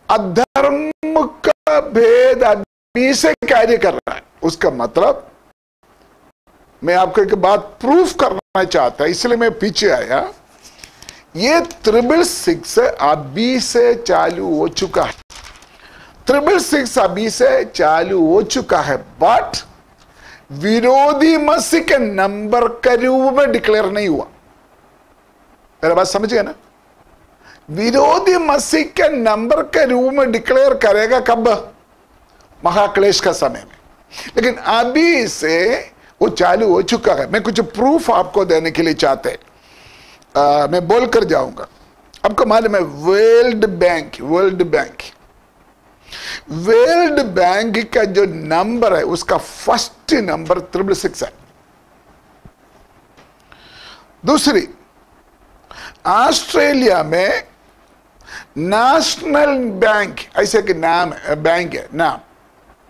अधर्म का भेद अभी से कार्य कर रहा है। उसका मतलब मैं आपको एक बात प्रूफ करना चाहता, इसलिए मैं पीछे आया। ये 666 अभी से चालू हो चुका है। 666 अभी से चालू हो चुका है, बट विरोधी मसीह के नंबर के रूप में डिक्लेयर नहीं हुआ। मेरा बात समझ गए ना? विरोधी मसीह के नंबर के रूप में डिक्लेयर करेगा कब? महाक्लेश का समय में। लेकिन अभी से वो चालू हो चुका है। मैं कुछ प्रूफ आपको देने के लिए चाहते मैं बोल कर जाऊंगा। आपको मालूम है वर्ल्ड बैंक का जो नंबर है उसका फर्स्ट नंबर 666 है। दूसरी, ऑस्ट्रेलिया में नेशनल बैंक ऐसे के नाम बैंक है, नाम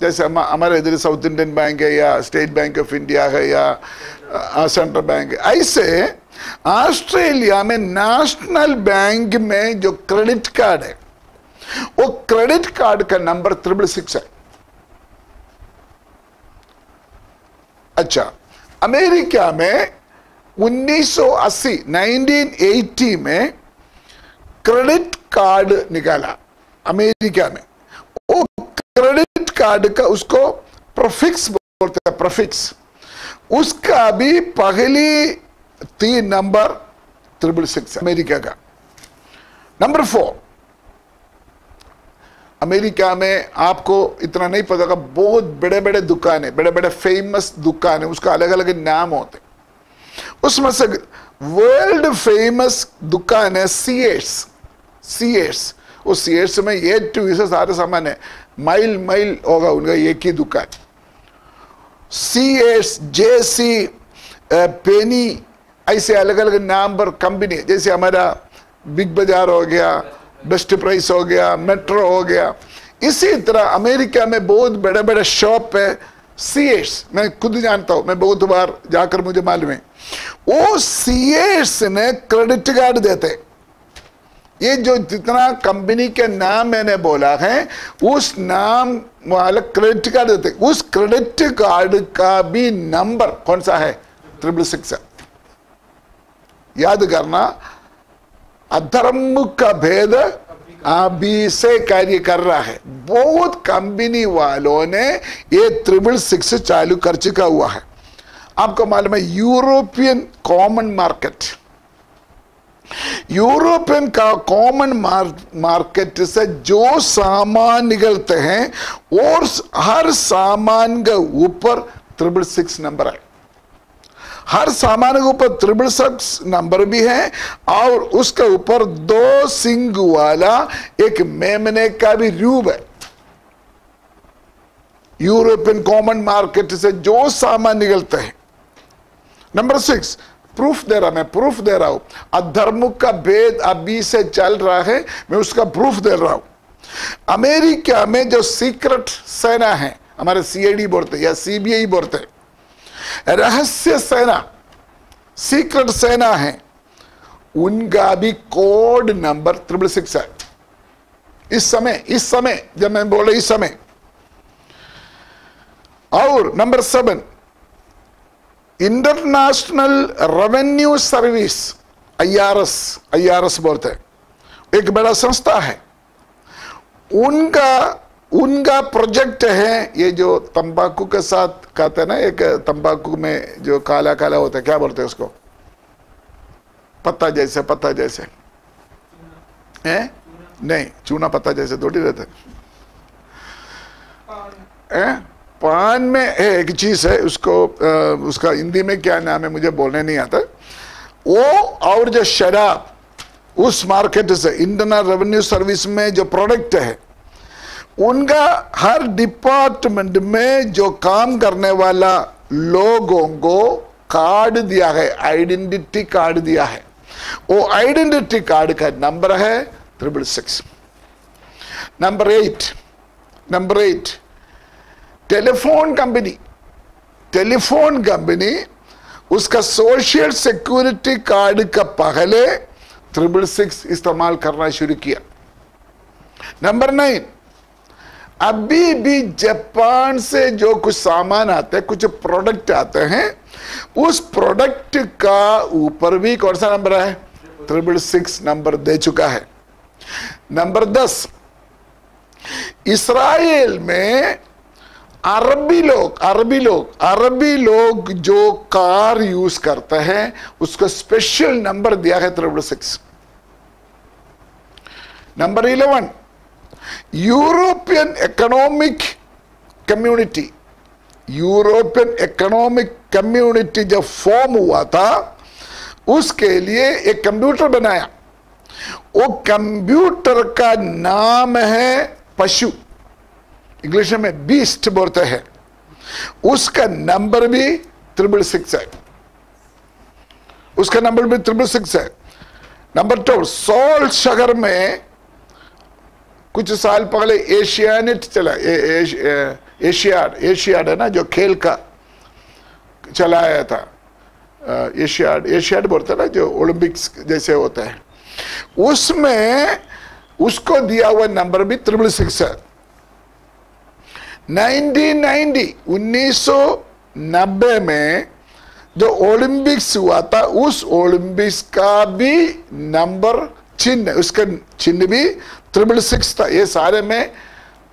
जैसे हमारे इधर साउथ इंडियन बैंक है या स्टेट बैंक ऑफ इंडिया है या सेंट्रल बैंक है, ऐसे ऑस्ट्रेलिया में नेशनल बैंक में जो क्रेडिट कार्ड है वो क्रेडिट कार्ड का नंबर 666 है। अच्छा, अमेरिका में 1980 में क्रेडिट कार्ड निकाला अमेरिका में। वो क्रेडिट कार्ड का उसको प्रीफिक्स बोलते हैं, प्रीफिक्स। उसका भी पहली 3 नंबर 666 अमेरिका का। नंबर 4, अमेरिका में आपको इतना नहीं पता का बहुत बड़े बड़े दुकान है, बड़े बड़े फेमस दुकान है, उसका अलग अलग नाम होते। उसमें से वर्ल्ड फेमस दुकान है सीएट्स। उस सीएट्स में A to Z सारे सामान है, माइल होगा उनका एक ही दुकान। सीएट्स, जेसी, पेनी, ऐसे अलग अलग नाम पर कंपनी, जैसे हमारा बिग बाजार हो गया, बेस्ट प्राइस हो गया, मेट्रो हो गया। इसी तरह अमेरिका में बहुत बड़े बड़े शॉप है सीएट्स। मैं खुद जानता हूं, मैं बहुत बार जाकर मुझे मालूम है। वो सीएट्स ने क्रेडिट कार्ड देते। ये जो जितना कंपनी के नाम मैंने बोला है उस नाम वाला क्रेडिट कार्ड देते। उस क्रेडिट कार्ड का भी नंबर कौन सा है? 666 है। याद करना, अधर्म का भेद अभी से कार्य कर रहा है। बहुत कंपनी वालों ने ये 666 चालू कर चुका हुआ है। आपको मालूम है यूरोपियन कॉमन मार्केट से जो सामान निकलते हैं और हर सामान के ऊपर 666 नंबर है। हर सामान के ऊपर 666 नंबर भी है और उसके ऊपर 2 सिंग वाला एक मेमने का भी रूप है। यूरोपियन कॉमन मार्केट से जो सामान निकलते हैं। नंबर 6, प्रूफ दे रहा हूं। अधर्म का भेद अभी से चल रहा है, मैं उसका प्रूफ दे रहा हूं। अमेरिका में जो सीक्रेट सेना है, हमारे CID बोलते या CBI बोलते, रहस्य सेना, सीक्रेट सेना है, उनका भी कोड नंबर 666 है। इस समय जब मैं बोल रहा इस समय। और number 7, international revenue service, IRS बोलते हैं, एक बड़ा संस्था है। उनका प्रोजेक्ट है, ये जो तंबाकू के साथ कहते हैं ना, एक तंबाकू में जो काला काला होता है, क्या बोलते हैं उसको? पत्ता जैसे हैं? नहीं, चूना पत्ता जैसे थोड़ी रहता है। पान में एक चीज है, उसको उसका हिंदी में क्या नाम है मुझे बोलने नहीं आता। वो और जो शराब उस मार्केट से इंटरनल रेवेन्यू सर्विस में जो प्रोडक्ट है, उनका हर डिपार्टमेंट में जो काम करने वाला लोगों को कार्ड दिया है, आइडेंटिटी कार्ड दिया है। वो आइडेंटिटी कार्ड का नंबर है 666। नंबर 8 टेलीफोन कंपनी उसका सोशल सिक्योरिटी कार्ड का पहले 666 इस्तेमाल करना शुरू किया। नंबर 9 अभी भी जापान से जो कुछ सामान आते हैं, कुछ प्रोडक्ट आते हैं, उस प्रोडक्ट का ऊपर भी कौन सा नंबर है? 666 नंबर दे चुका है। नंबर 10 इस्राएल में अरबी लोग जो कार यूज करते हैं उसको स्पेशल नंबर दिया है 666। नंबर 11 यूरोपियन इकोनॉमिक कम्युनिटी जब फॉर्म हुआ था, उसके लिए एक कंप्यूटर बनाया। वो कंप्यूटर का नाम है पशु, इंग्लिश में बीस्ट बोलते हैं। उसका नंबर भी 666 है। नंबर 2 सोल शहर में कुछ साल पहले एशियानेट चला, एशियाड है ना, जो खेल का चलाया था, एशियाड बोलते ना, जो ओलंपिक्स जैसे होता है, उसमें उसको दिया हुआ नंबर भी 666 है। 1990 में जो ओलंपिक्स हुआ था, उस ओलंपिक्स का भी नंबर चिन्ह, उसका चिन्ह भी 666 था। ये सारे में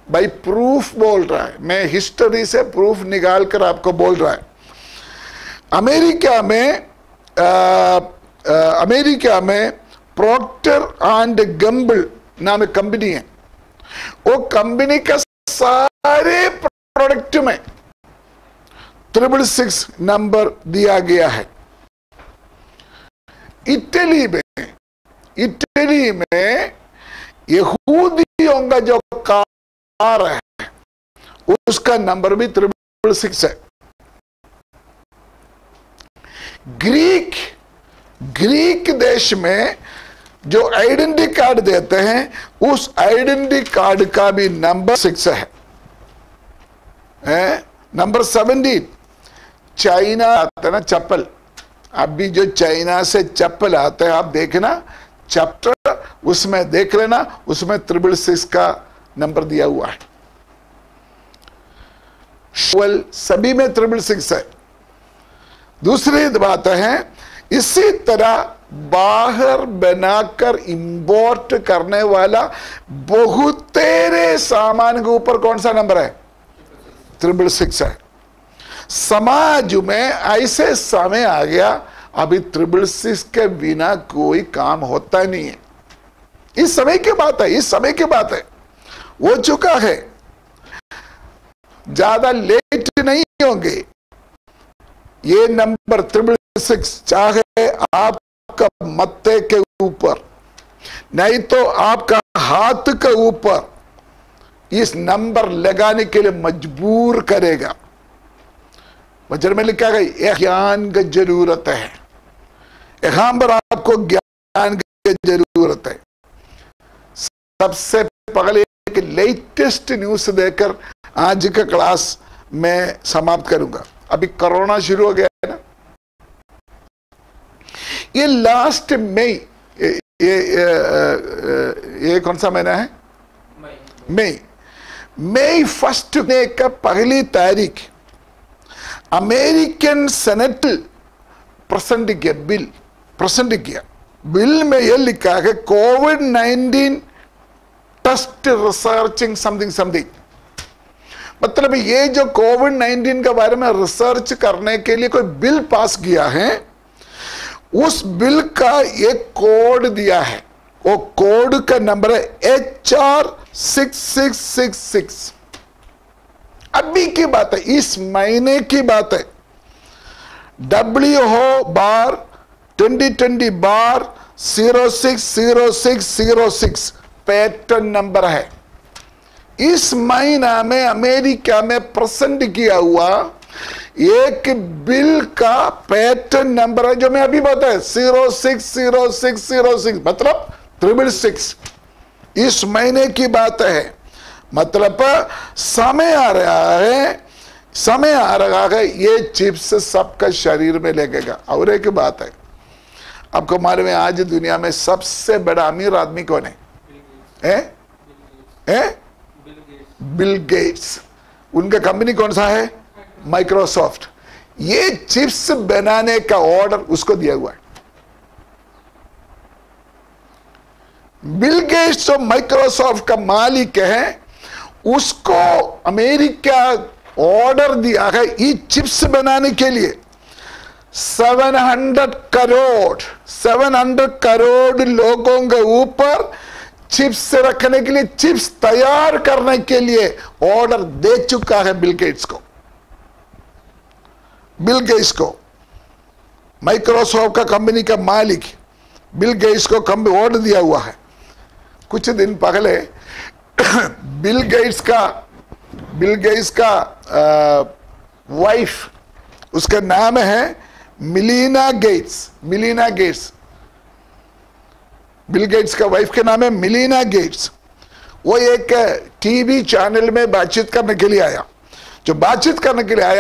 भाई प्रूफ बोल रहा है, मैं हिस्ट्री से प्रूफ निकाल कर आपको बोल रहा है। अमेरिका में प्रॉक्टर एंड गैम्बल नाम एक कंपनी है। वो कंपनी का सारे प्रोडक्ट में 666 नंबर दिया गया है। इटली में यहूदियों का जो कार है उसका नंबर भी 666 है। ग्रीक देश में जो आइडेंटिटी कार्ड देते हैं, उस आइडेंटिटी कार्ड का भी नंबर 6 है। नंबर 17 चाइना आता है ना, चप्पल। अभी जो चाइना से चप्पल आते हैं, आप देखना चैप्टर उसमें देख लेना, उसमें 666 का नंबर दिया हुआ है। सभी में 666 है। दूसरी बात है, इसी तरह बाहर बनाकर इंपोर्ट करने वाला बहुत तेरे सामान के ऊपर कौन सा नंबर है? 666 है। समाज में ऐसे समय आ गया, अभी 666 के बिना कोई काम होता नहीं है। इस समय की बात है, हो चुका है, ज्यादा लेट नहीं होंगे। ये नंबर 666 चाहे आपका मत्थे के ऊपर, नहीं तो आपका हाथ के ऊपर इस नंबर लगाने के लिए मजबूर करेगा। वचन में लिखा गया ज्ञान की जरूरत है। यहां पर आपको ज्ञान की जरूरत है। सबसे पहले एक लेटेस्ट न्यूज देकर आज का क्लास मैं समाप्त करूंगा। अभी कोरोना शुरू हो गया है ना, ये लास्ट मई, ये कौन सा महीना है? मई 1 का पहली तारीख अमेरिकन सेनेट बिल प्रेजेंट किया। बिल में यह लिखा है कोविड-19 टेस्ट रिसर्चिंग समथिंग। मतलब ये जो कोविड-19 के बारे में रिसर्च करने के लिए कोई बिल पास किया है, उस बिल का एक कोड दिया है। वो कोड का नंबर है HR 6666। अभी की बात है, इस महीने की बात है। WHO 2020/060606 पैटर्न नंबर है। इस महीना में अमेरिका में प्रेजेंट किया हुआ एक बिल का पैटर्न नंबर है, जो मैं अभी बताया 060606, मतलब 666। इस महीने की बात है, मतलब समय आ रहा है, ये चिप्स सबका शरीर में लगेगा। और एक बात है, आपको मालूम है आज दुनिया में सबसे बड़ा अमीर आदमी कौन है? Bill Gates. उनका कंपनी कौन सा है? माइक्रोसॉफ्ट। ये चिप्स बनाने का ऑर्डर उसको दिया हुआ है। बिल गेट्स जो माइक्रोसॉफ्ट का मालिक है, उसको अमेरिका ऑर्डर दिया है ये चिप्स बनाने के लिए। 700 करोड़ लोगों के ऊपर चिप्स रखने के लिए, चिप्स तैयार करने के लिए ऑर्डर दे चुका है बिल गेट्स को। माइक्रोसॉफ्ट का कंपनी का मालिक बिल गेट्स को ऑर्डर दिया हुआ है। कुछ दिन पहले बिल गेट्स का वाइफ, उसका नाम है मिलीना गेट्स। बिल गेट्स का वाइफ के नाम है मिलीना गेट्स। वो एक टीवी चैनल में बातचीत करने के लिए आया।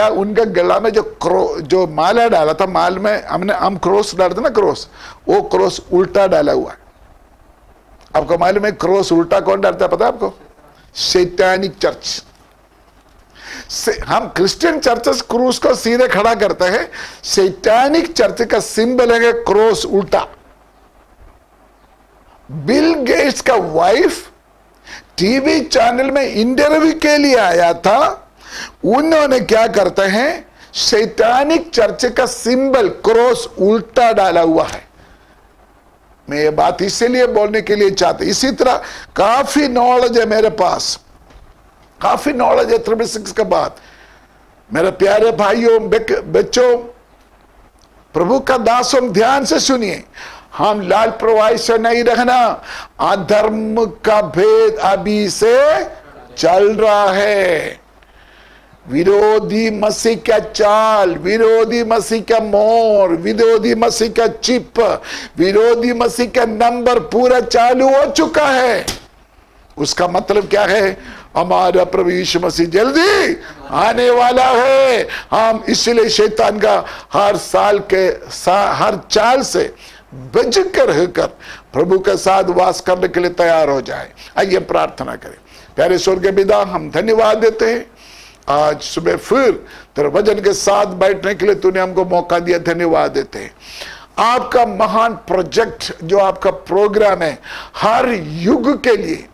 उनका गला में जो माला डाला था, माल में हम क्रॉस डालते ना, वो क्रॉस उल्टा डाला हुआ है। आपको मालूम है क्रॉस उल्टा कौन डालता है? पता है आपको? सैतानिक चर्च। हम क्रिश्चियन चर्चेस क्रूस को सीधे खड़ा करते हैं। सैतानिक चर्च का सिंबल है क्रॉस उल्टा। बिल गेट्स का वाइफ टीवी चैनल में इंटरव्यू के लिए आया था। उन्होंने क्या करते हैं, सैतानिक चर्च का सिंबल क्रॉस उल्टा डाला हुआ है। मैं ये बात इसीलिए बोलने के लिए चाहता, इसी तरह काफी नॉलेज है मेरे पास, काफी नॉलेज है 666 का बात। मेरे प्यारे भाइयों बच्चों, प्रभु का दासों, ध्यान से सुनिए। हम लाल प्रवाही से नहीं रहना। अधर्म का भेद अभी से चल रहा है। विरोधी मसीह का चाल, विरोधी मसीह का मोर, विरोधी मसीह का चिप, विरोधी मसीह का नंबर पूरा चालू हो चुका है। उसका मतलब क्या है? हमारा प्रभु यीशु मसीह जल्दी आने वाला है। हम इसलिए शैतान का हर चाल से बच कर रहकर प्रभु के साथ वास करने के लिए तैयार हो जाए। आइए प्रार्थना करें। प्यारे स्वर्गीय पिता, हम धन्यवाद देते हैं आज सुबह फिर तेरे वचन के साथ बैठने के लिए तूने हमको मौका दिया। धन्यवाद देते हैं। आपका महान प्रोजेक्ट जो आपका प्रोग्राम है, हर युग के लिए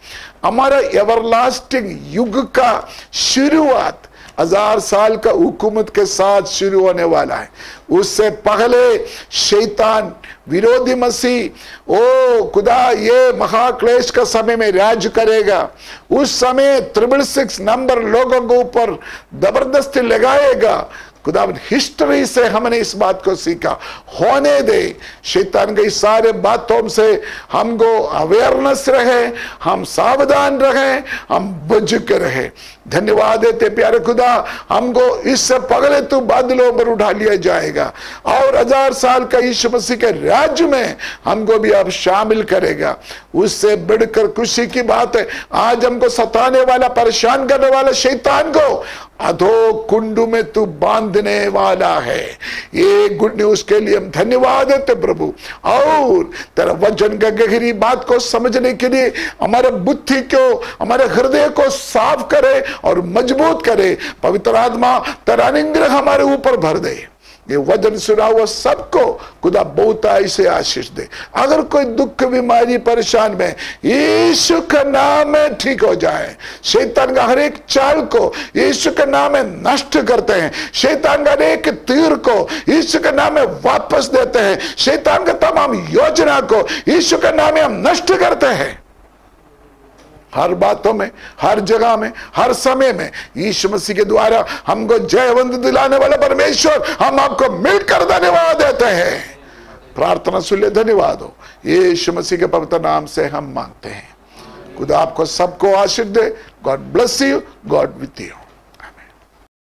हमारा एवरलास्टिंग युग का शुरुआत 1000 साल का हुकूमत के साथ शुरू होने वाला है। उससे पहले शैतान विरोधी मसीह ओ खुदा ये महाक्लेश का समय में राज करेगा। उस समय 666 नंबर लोगों के ऊपर जबरदस्ती लगाएगा। खुदा हिस्ट्री से हमने इस बात को सीखा। होने दे, शैतान की सारे बातों से हमको अवेयरनेस रहे, हम सावधान रहे, हम बच के रहे। धन्यवाद देते प्यारे खुदा, हमको इससे पहले तू बादलों पर उठा लिया जाएगा और 1000 साल का यीशु मसीह के राज्य में हमको भी अब शामिल करेगा। उससे बढ़कर खुशी की बात है, आज हमको सताने वाला, परेशान करने वाला शैतान को अधो कुंडू में तू बांधने वाला है। ये गुड न्यूज के लिए हम धन्यवाद देते प्रभु। और तेरा वचन का गहरी बात को समझने के लिए हमारे बुद्धि को, हमारे हृदय को साफ करे और मजबूत करे। पवित्र आत्मा तेरा अनुग्रह हमारे ऊपर भर दे। ये वचन सुना हुआ सबको खुदा बहुताई से आशीष दे। अगर कोई दुख, बीमारी, परेशान में, यीशु का नाम में ठीक हो जाए। शैतान का हर एक चाल को यीशु के नाम में नष्ट करते हैं। शैतान का हर एक तीर को यीशु के नाम में वापस देते हैं। शैतान का तमाम योजना को यीशु के नाम में हम नष्ट करते हैं। हर बातों में, हर जगह में, हर समय में यीशु मसीह के द्वारा हमको जयवंत दिलाने वाला परमेश्वर, हम आपको मिलकर धन्यवाद देते हैं। प्रार्थना सुन ले, धन्यवाद हो। यीशु मसीह के पवित्र नाम से हम मांगते हैं। खुदा आपको सबको आशीष दे। God bless you, God with you.